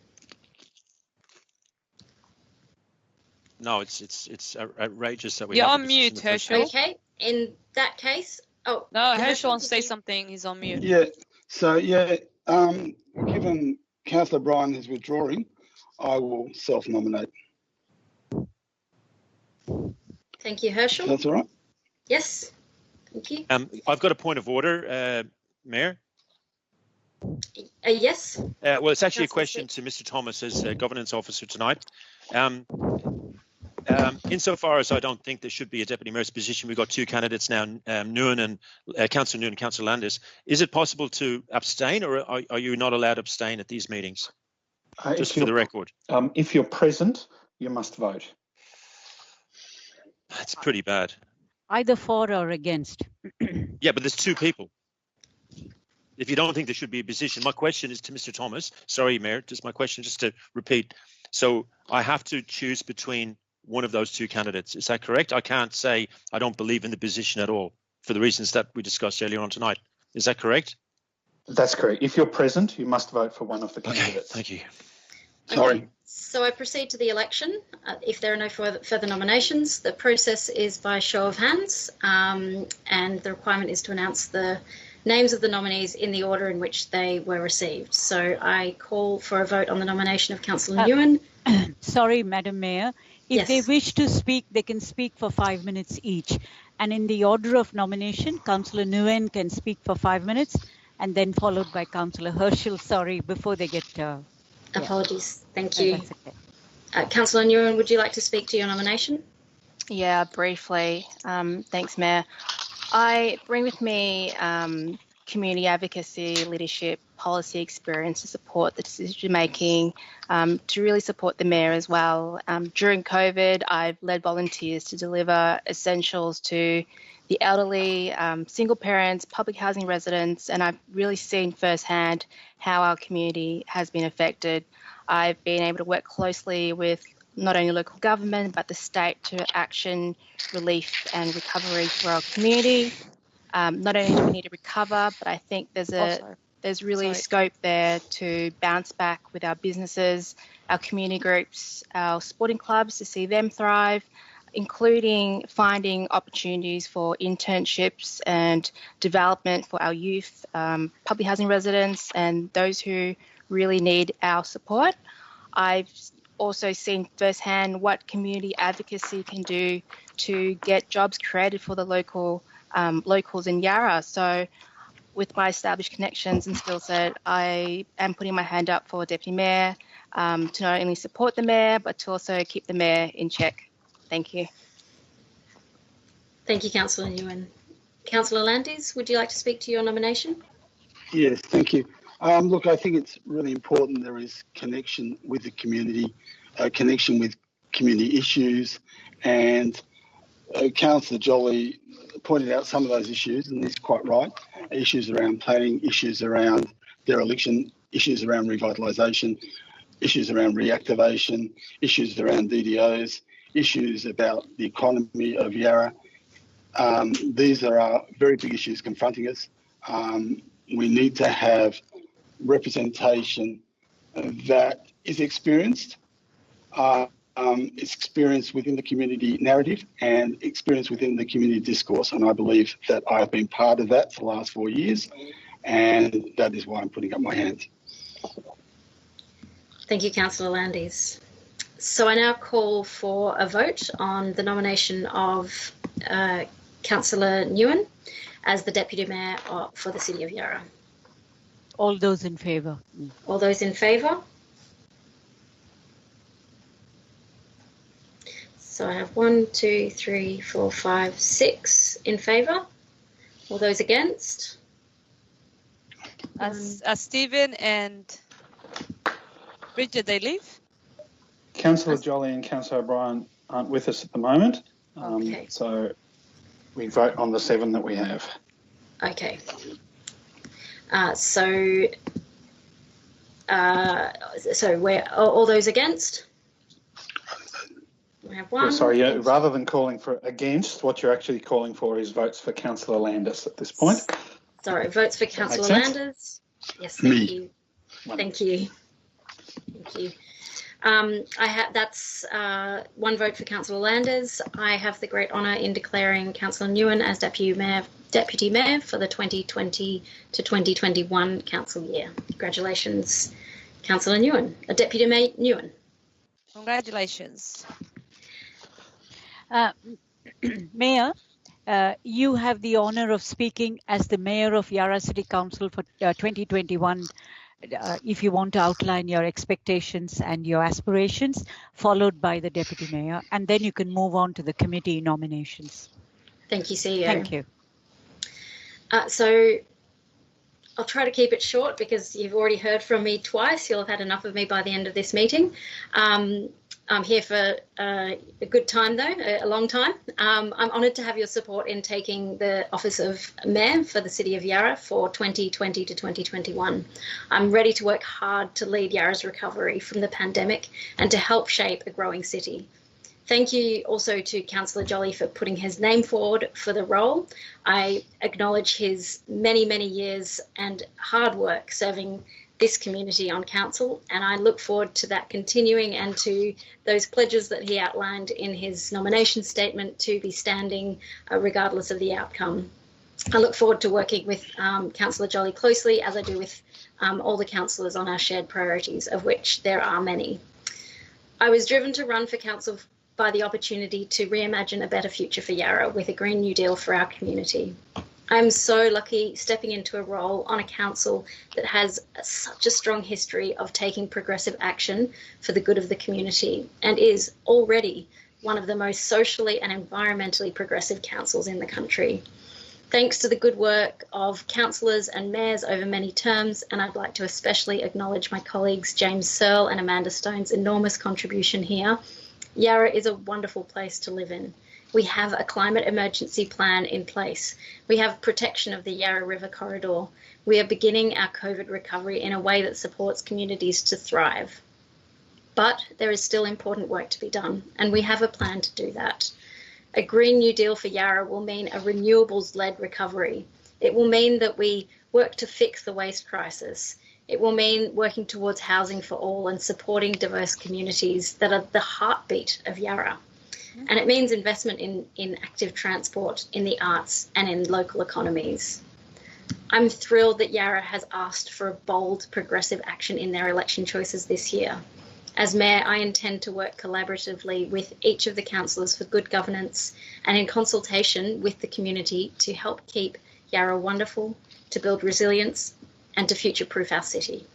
No, it's outrageous that we. You're have on mute, Herschel. Okay, in that case, no, Herschel wants to say something. He's on mute. Yeah. So given Councillor Bryan is withdrawing, I will self-nominate. Thank you, Herschel. That's all right. Yes. Thank you. I've got a point of order, Mayor. Yes. Well, it's actually a question to Mr. Thomas as governance officer tonight. Insofar as I don't think there should be a deputy mayor's position, we've got two candidates now, Nguyen and Councillor Nguyen and Councillor Landis. Is it possible to abstain, or are you not allowed to abstain at these meetings? Just for the record. If you're present, you must vote. That's pretty bad. Either for or against. Yeah, but there's two people. If you don't think there should be a position, my question is to Mr. Thomas. Sorry, Mayor, just my question, just to repeat. So I have to choose between one of those two candidates. Is that correct? I can't say I don't believe in the position at all for the reasons that we discussed earlier on tonight. Is that correct? That's correct. If you're present, you must vote for one of the candidates. Thank you. Sorry. Okay. So I proceed to the election. If there are no further nominations, the process is by show of hands, and the requirement is to announce the names of the nominees in the order in which they were received. So I call for a vote on the nomination of Councillor Nguyen. Sorry, Madam Mayor. If they wish to speak, they can speak for 5 minutes each. And in the order of nomination, Councillor Nguyen can speak for 5 minutes, and then followed by Councillor Herschel. Sorry, before they get... Apologies. Thank you. That's okay. Councillor Nguyen, would you like to speak to your nomination? Yeah, briefly. Thanks, Mayor. I bring with me community advocacy, leadership, policy experience to support the decision making, to really support the Mayor as well. During COVID, I've led volunteers to deliver essentials to the elderly, single parents, public housing residents, and I've really seen firsthand how our community has been affected. I've been able to work closely with not only local government, but the state to action relief and recovery for our community. Not only do we need to recover, but I think there's really scope there to bounce back with our businesses, our community groups, our sporting clubs to see them thrive, including finding opportunities for internships and development for our youth, public housing residents, and those who really need our support. I've also seen firsthand what community advocacy can do to get jobs created for the locals in Yarra. So with my established connections and skill set, I am putting my hand up for Deputy Mayor to not only support the Mayor, but to also keep the Mayor in check. Thank you. Thank you, Councillor Nguyen. Councillor Landis, would you like to speak to your nomination? Yes, thank you. Look, I think it's really important there is connection with the community, connection with community issues, and Councillor Jolly pointed out some of those issues, and he's quite right. Issues around planning, issues around dereliction, issues around revitalisation, issues around reactivation, issues around DDOs, issues about the economy of Yarra. These are very big issues confronting us. We need to have representation that is experienced, experience within the community narrative and experience within the community discourse. And I believe that I've been part of that for the last 4 years, and that is why I'm putting up my hand. Thank you, Councillor Landis. So I now call for a vote on the nomination of Councillor Nguyen as the Deputy Mayor for the City of Yarra. All those in favour. All those in favour? So I have 1, 2, 3, 4, 5, 6 in favour. All those against? Stephen and Bridget, they leave? Councillor Jolly and Councillor O'Brien aren't with us at the moment. Okay. So we vote on the 7 that we have. Okay. So we're all those against? We have one. Sorry, rather than calling for against, what you're actually calling for is votes for Councillor Landers at this point. Sorry, votes for Councillor Landers. Yes, thank you. Thank you. Thank you. That's one vote for Councillor Landers. I have the great honour in declaring Councillor Nguyen as Deputy Mayor for the 2020 to 2021 council year. Congratulations, Councillor Nguyen. Deputy Mayor Nguyen. Congratulations. Mayor, you have the honour of speaking as the Mayor of Yarra City Council for 2021. If you want to outline your expectations and your aspirations, followed by the Deputy Mayor, and then you can move on to the committee nominations. Thank you, CEO. Thank you. So I'll try to keep it short because you've already heard from me twice. You'll have had enough of me by the end of this meeting. I'm here for a good time, though, a long time. I'm honoured to have your support in taking the office of Mayor for the City of Yarra for 2020 to 2021. I'm ready to work hard to lead Yarra's recovery from the pandemic and to help shape a growing city. Thank you also to Councillor Jolly for putting his name forward for the role. I acknowledge his many, many years and hard work serving this community on council, and I look forward to that continuing and to those pledges that he outlined in his nomination statement to be standing regardless of the outcome. I look forward to working with Councillor Jolly closely, as I do with all the councillors on our shared priorities, of which there are many. I was driven to run for council by the opportunity to reimagine a better future for Yarra with a Green New Deal for our community. I'm so lucky stepping into a role on a council that has such a strong history of taking progressive action for the good of the community and is already one of the most socially and environmentally progressive councils in the country. Thanks to the good work of councillors and mayors over many terms, and I'd like to especially acknowledge my colleagues James Searle and Amanda Stone's enormous contribution here, Yarra is a wonderful place to live in. We have a climate emergency plan in place. We have protection of the Yarra River corridor. We are beginning our COVID recovery in a way that supports communities to thrive. But there is still important work to be done, and we have a plan to do that. A Green New Deal for Yarra will mean a renewables-led recovery. It will mean that we work to fix the waste crisis. It will mean working towards housing for all and supporting diverse communities that are the heartbeat of Yarra. And it means investment in active transport, in the arts and in local economies. I'm thrilled that Yarra has asked for a bold, progressive action in their election choices this year. As Mayor, I intend to work collaboratively with each of the councillors for good governance and in consultation with the community to help keep Yarra wonderful, to build resilience and to future-proof our city.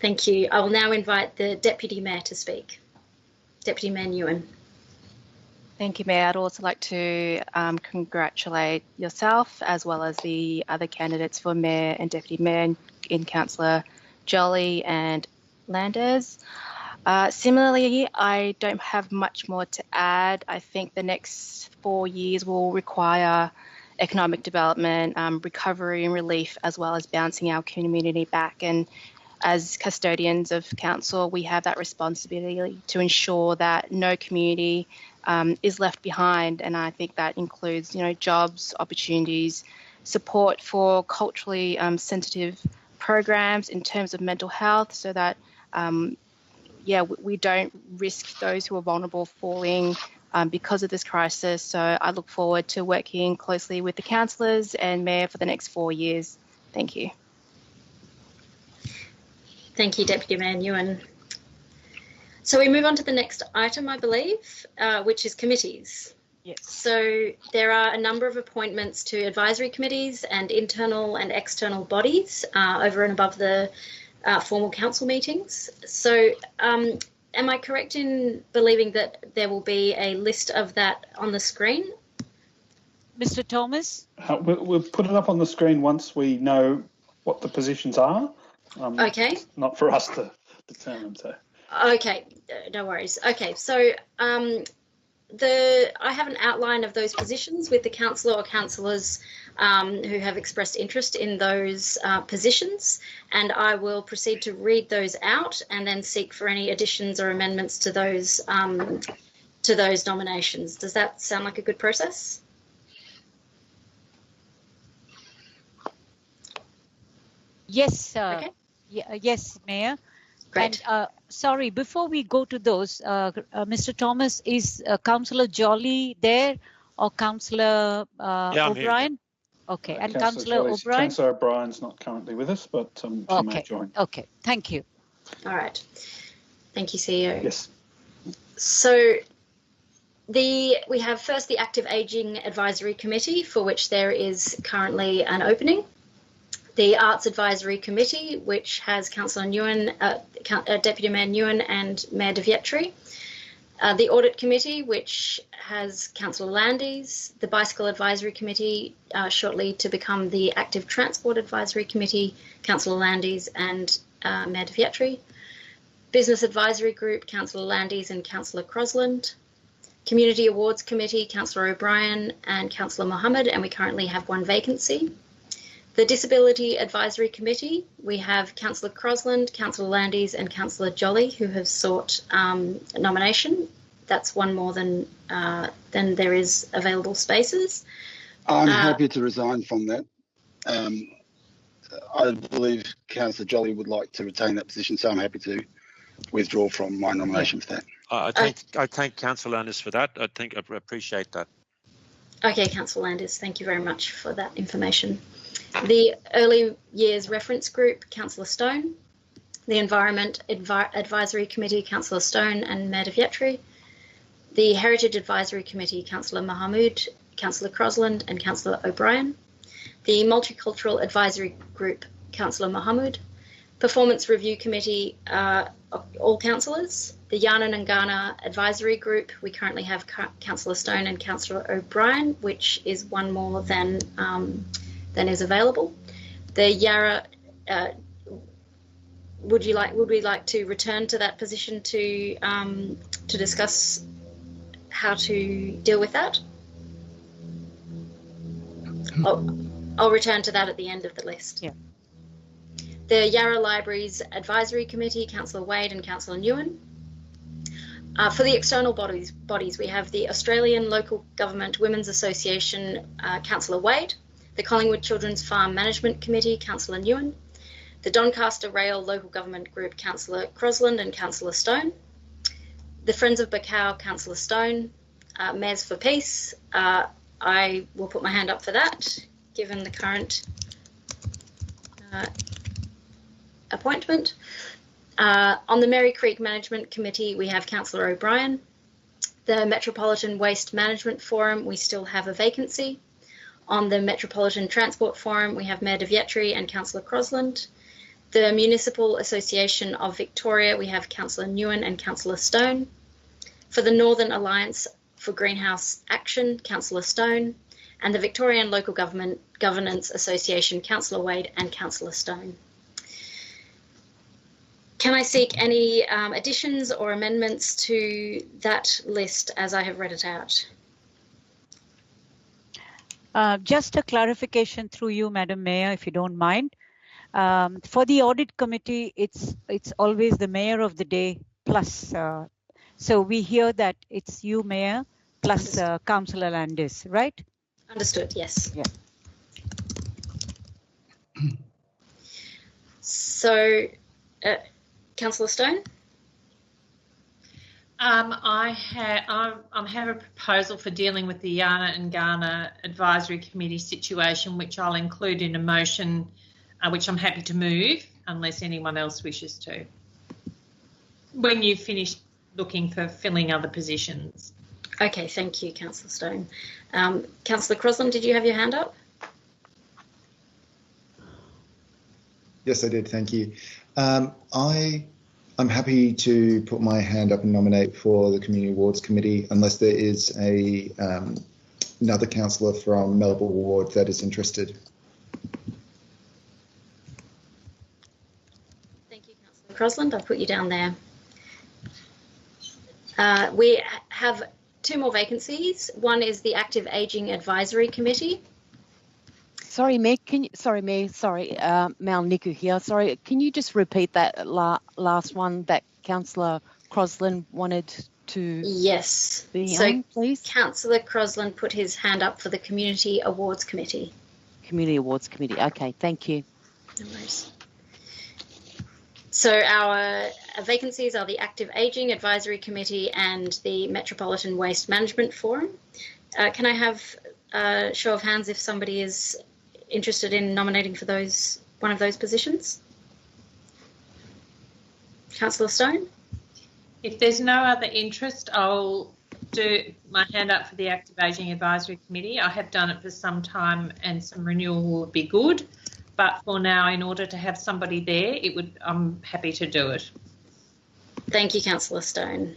Thank you. I will now invite the Deputy Mayor to speak. Deputy Mayor Nguyen. Thank you, Mayor. I'd also like to congratulate yourself as well as the other candidates for Mayor and Deputy Mayor in Councillor Jolly and Landers. Similarly, I don't have much more to add. I think the next 4 years will require economic development, recovery and relief, as well as bouncing our community back. And as custodians of council, we have that responsibility to ensure that no community is left behind. And I think that includes, jobs, opportunities, support for culturally sensitive programs in terms of mental health, so that we don't risk those who are vulnerable falling because of this crisis. So I look forward to working closely with the councillors and Mayor for the next 4 years. Thank you. Thank you, Deputy Mayor Nguyen. So we move on to the next item, I believe, which is committees. Yes. So there are a number of appointments to advisory committees and internal and external bodies over and above the formal council meetings. So am I correct in believing that there will be a list of that on the screen? Mr. Thomas? We'll put it up on the screen once we know what the positions are. Okay. Not for us to determine. So. Okay, no worries. Okay, so I have an outline of those positions with the councillor or councillors who have expressed interest in those positions, and I will proceed to read those out and then seek for any additions or amendments to those nominations. Does that sound like a good process? Yes, Okay. yes, Mayor. Great. And sorry, before we go to those, Mr. Thomas, is Councillor Jolly there or Councillor O'Brien? Okay, and Councillor O'Brien? Councillor O'Brien's not currently with us, but she may join. Okay, thank you. All right. Thank you, CEO. Yes. So we have first the Active Ageing Advisory Committee, for which there is currently an opening. The Arts Advisory Committee, which has Councillor Nguyen, Deputy Mayor Nguyen and Mayor De Vietri. The Audit Committee, which has Councillor Landis. The Bicycle Advisory Committee, shortly to become the Active Transport Advisory Committee, Councillor Landis and Mayor De Vietri. Business Advisory Group, Councillor Landis and Councillor Crosland. Community Awards Committee, Councillor O'Brien and Councillor Mohammed, and we currently have one vacancy. The Disability Advisory Committee, we have Councillor Crosland, Councillor Landis and Councillor Jolly who have sought nomination. That's one more than there is available spaces. I'm happy to resign from that. I believe Councillor Jolly would like to retain that position, so I'm happy to withdraw from my nomination for that. I thank Councillor Landis for that. I appreciate that. Okay, Councillor Landis, thank you very much for that information. The Early Years Reference Group, Councillor Stone. The Environment Advisory Committee, Councillor Stone and Mayor De Vietri. The Heritage Advisory Committee, Councillor Mahmood, Councillor Crosland and Councillor O'Brien. The Multicultural Advisory Group, Councillor Mahmood. Performance Review Committee, all councillors. The Yarra and Ghana Advisory Group, we currently have Councillor Stone and Councillor O'Brien, which is one more than is available. The Yarra, would we like to return to that position to discuss how to deal with that? I'll return to that at the end of the list. Yeah. The Yarra Libraries Advisory Committee, Councillor Wade and Councillor Nguyen. For the external bodies, we have the Australian Local Government Women's Association, Councillor Wade. The Collingwood Children's Farm Management Committee, Councillor Nguyen. The Doncaster Rail Local Government Group, Councillor Crosland and Councillor Stone. The Friends of Bacau, Councillor Stone. Mayors for Peace, I will put my hand up for that, given the current appointment. On the Merry Creek Management Committee, we have Councillor O'Brien. The Metropolitan Waste Management Forum, we still have a vacancy. On the Metropolitan Transport Forum, we have Mayor De Vietri and Councillor Crosland. The Municipal Association of Victoria, we have Councillor Nguyen and Councillor Stone. For the Northern Alliance for Greenhouse Action, Councillor Stone. And the Victorian Local Governance Association, Councillor Wade and Councillor Stone. Can I seek any additions or amendments to that list as I have read it out? Just a clarification through you, Madam Mayor, if you don't mind. For the Audit Committee, it's always the Mayor of the day plus. So we hear that it's you, Mayor, plus Councillor Landis, right? Understood, yes. Yeah. So, Councillor Stone? I have a proposal for dealing with the Yarra and Ghana Advisory Committee situation, which I'll include in a motion, which I'm happy to move, unless anyone else wishes to. When you've finished looking for filling other positions. Okay, thank you, Councillor Stone. Councillor Crosland, did you have your hand up? Yes, I did. Thank you. I'm happy to put my hand up and nominate for the Community Awards Committee, unless there is another councillor from Melbourne Ward that is interested. Thank you, Councillor Crosland. I'll put you down there. We have two more vacancies. One is the Active Ageing Advisory Committee. Sorry, Mayor. Mel Niku here. Sorry, can you just repeat that last one that Councillor Crosland wanted to be on, please? Councillor Crosland put his hand up for the Community Awards Committee. Community Awards Committee. Okay, thank you. No worries. So our vacancies are the Active Ageing Advisory Committee and the Metropolitan Waste Management Forum. Can I have a show of hands if somebody is interested in nominating for one of those positions? Councillor Stone? If there's no other interest, I'll do my hand up for the Active Ageing Advisory Committee. I have done it for some time and some renewal would be good. But for now, in order to have somebody there, I'm happy to do it. Thank you, Councillor Stone.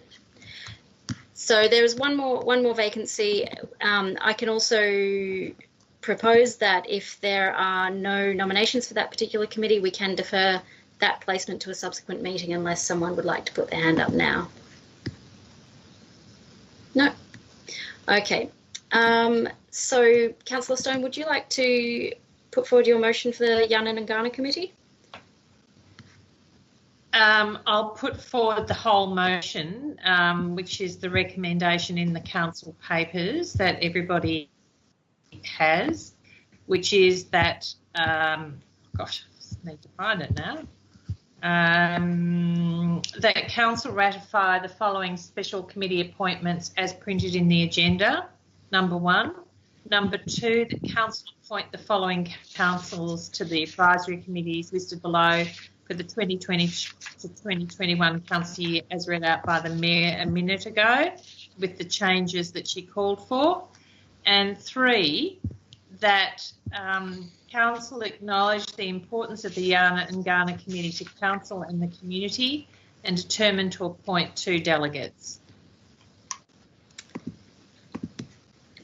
So there is one more vacancy. I can also propose that if there are no nominations for that particular committee, we can defer that placement to a subsequent meeting unless someone would like to put their hand up now. No? Okay. So, Councillor Stone, would you like to put forward your motion for the Yarra and Ghana Committee? I'll put forward the whole motion, which is the recommendation in the council papers that everybody has, which is that, gosh, I need to find it now, that council ratify the following special committee appointments as printed in the agenda, number 1. Number 2, that council appoint the following councils to the advisory committees listed below for the 2020 to 2021 council year as read out by the Mayor a minute ago with the changes that she called for. And 3, that council acknowledge the importance of the Yarra and Ghana Committee to council and the community and determine to appoint 2 delegates.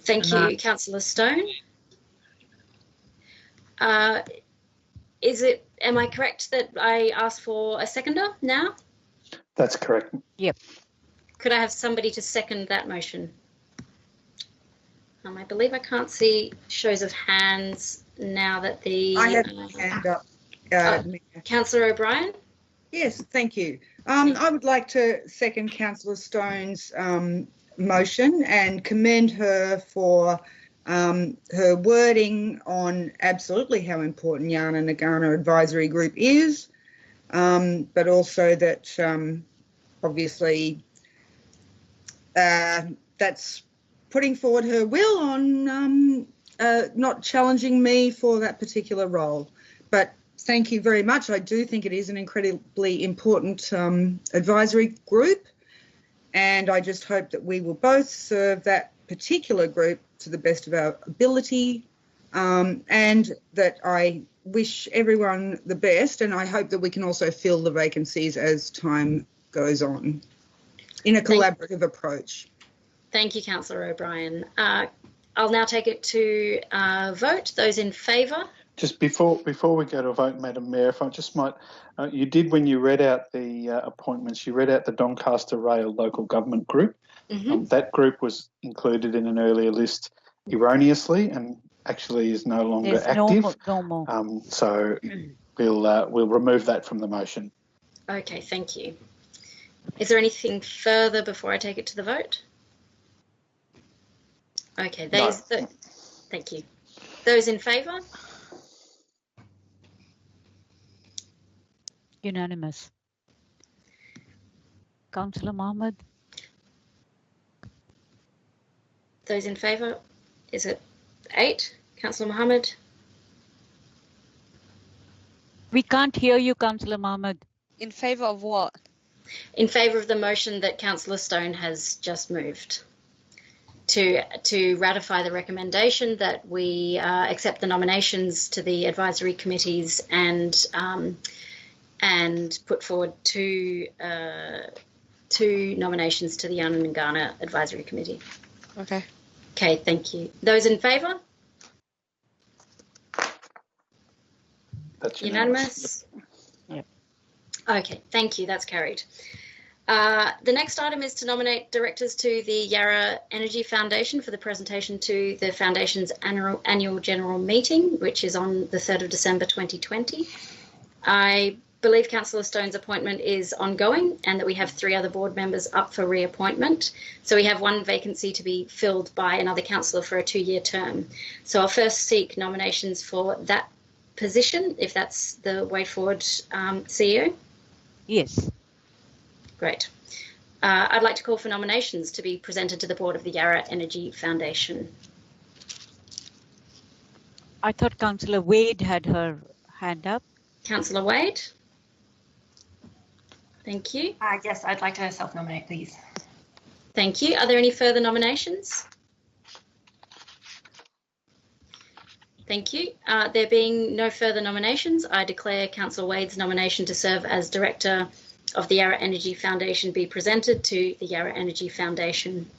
Thank you, Councillor Stone. Am I correct that I asked for a seconder now? That's correct. Yep. Could I have somebody to second that motion? I believe I can't see shows of hands now that the... I have my hand up. Councillor O'Brien? Yes, thank you. I would like to second Councillor Stone's motion and commend her for her wording on absolutely how important Yarra and Ghana Advisory Group is, but also that obviously that's putting forward her will on not challenging me for that particular role. But thank you very much. I do think it is an incredibly important advisory group, and I just hope that we will both serve that particular group to the best of our ability, and that I wish everyone the best, and I hope that we can also fill the vacancies as time goes on in a collaborative approach. Thank you, Councillor O'Brien. I'll now take it to vote. Those in favour? Just before we go to a vote, Madam Mayor, if I just might, you did when you read out the appointments, you read out the Doncaster Rail Local Government Group. Mm-hmm. That group was included in an earlier list erroneously and actually is no longer active. Normal. So we'll remove that from the motion. Okay, thank you. Is there anything further before I take it to the vote? Okay, thank you. Those in favour? Unanimous. Councillor Mohammed? Those in favour? Is it 8? Councillor Mohammed? We can't hear you, Councillor Mohammed. In favour of what? In favour of the motion that Councillor Stone has just moved to ratify the recommendation that we accept the nominations to the advisory committees and put forward two nominations to the Yarra and Ghana Advisory Committee. Okay. Okay, thank you. Those in favour? That's unanimous. Yep. Okay, thank you. That's carried. The next item is to nominate directors to the Yarra Energy Foundation for the presentation to the Foundation's annual general meeting, which is on the 3rd of December 2020. I believe Councillor Stone's appointment is ongoing and that we have 3 other board members up for reappointment. So we have 1 vacancy to be filled by another councillor for a 2-year term. So I'll first seek nominations for that position, if that's the way forward, CEO. Yes. Great. I'd like to call for nominations to be presented to the board of the Yarra Energy Foundation. I thought Councillor Wade had her hand up. Councillor Wade. Thank you. Yes, I'd like to self-nominate, please. Thank you. Are there any further nominations? Thank you. There being no further nominations, I declare Councillor Wade's nomination to serve as Director of the Yarra Energy Foundation be presented to the Yarra Energy Foundation.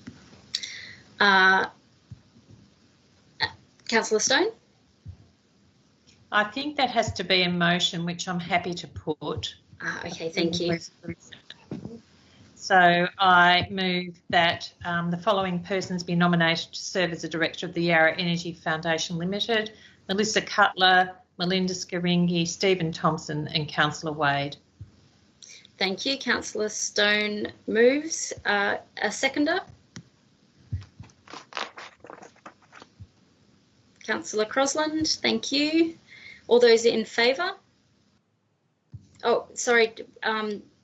Councillor Stone? I think that has to be a motion, which I'm happy to put. Okay, thank you. So I move that the following persons be nominated to serve as a Director of the Yarra Energy Foundation Limited: Melissa Cutler, Melinda Scaringi, Stephen Thompson and Councillor Wade. Thank you. Councillor Stone moves. A seconder? Councillor Crosland, thank you. All those in favour? Oh, sorry,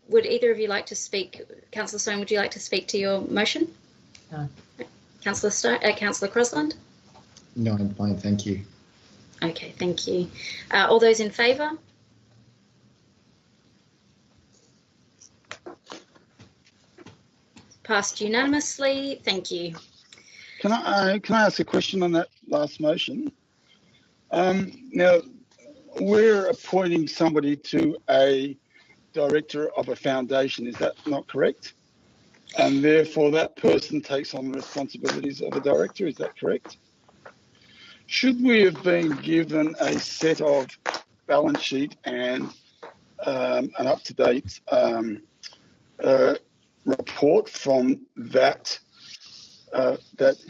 would either of you like to speak? Councillor Stone, would you like to speak to your motion? No. Councillor Stone, Councillor Crosland? No, I'm fine, thank you. Okay, thank you. All those in favour? Passed unanimously. Thank you. Can I ask a question on that last motion? Now, we're appointing somebody to a director of a foundation. Is that not correct? And therefore, that person takes on the responsibilities of a director. Is that correct? Should we have been given a set of balance sheet and an up-to-date report from that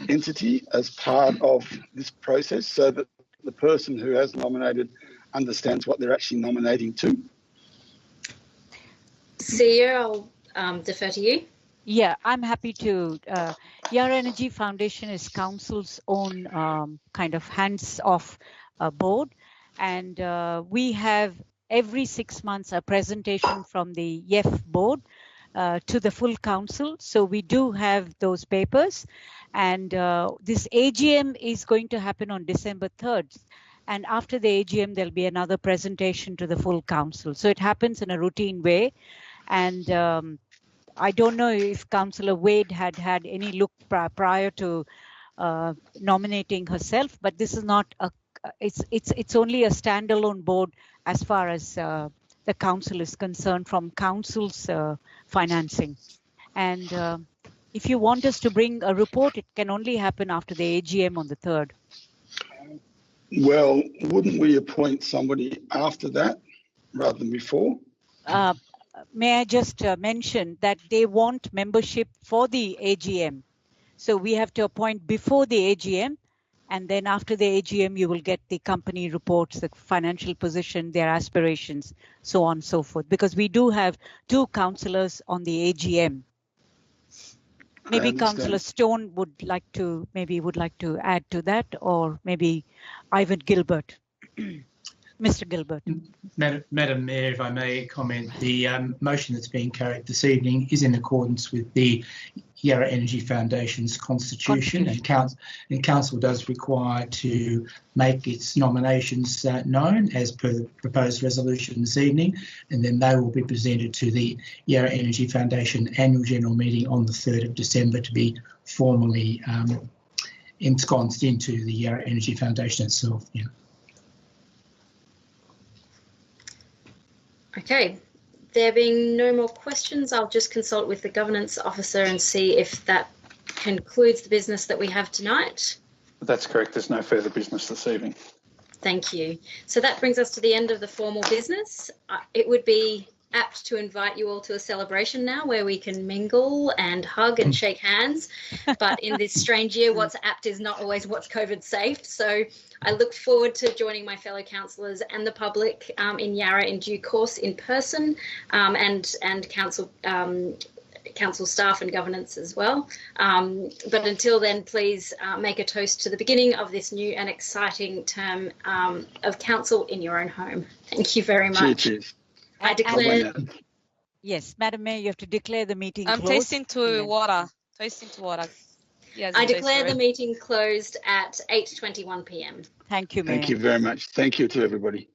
entity as part of this process, so that the person who has nominated understands what they're actually nominating to? CEO, I'll defer to you. Yeah, I'm happy to. Yarra Energy Foundation is Council's own kind of hands-off board, and we have every 6 months a presentation from the YEF board to the full council. So we do have those papers, and this AGM is going to happen on December 3rd. And after the AGM, there'll be another presentation to the full council. So it happens in a routine way. And I don't know if Councillor Wade had any look prior to nominating herself, but this is not a. It's only a standalone board as far as the council is concerned from council's financing. And if you want us to bring a report, it can only happen after the AGM on the 3rd. Well, wouldn't we appoint somebody after that rather than before? May I just mention that they want membership for the AGM. So we have to appoint before the AGM, and then after the AGM, you will get the company reports, the financial position, their aspirations, so on and so forth. Because we do have 2 councillors on the AGM. Maybe Councillor Stone would like to add to that, or maybe Ivan Gilbert. Mr. Gilbert. Madam Mayor, if I may comment, the motion that's being carried this evening is in accordance with the Yarra Energy Foundation's constitution, and council does require to make its nominations known as per the proposed resolution this evening, and then they will be presented to the Yarra Energy Foundation annual general meeting on the 3rd of December to be formally ensconced into the Yarra Energy Foundation itself. Yeah. Okay, there being no more questions, I'll just consult with the governance officer and see if that concludes the business that we have tonight. That's correct. There's no further business this evening. Thank you. So that brings us to the end of the formal business. It would be apt to invite you all to a celebration now where we can mingle and hug and shake hands. But in this strange year, what's apt is not always what's COVID safe. So I look forward to joining my fellow councillors and the public in Yarra in due course in person, and council staff and governance as well. But until then, please make a toast to the beginning of this new and exciting term of council in your own home. Thank you very much. Cheers. I declare. Yes, Madam Mayor, you have to declare the meeting closed. I'm tasting to water. Tasting to water. Yes, I declare the meeting closed at 8:21 p.m. Thank you, Mayor. Thank you very much. Thank you to everybody.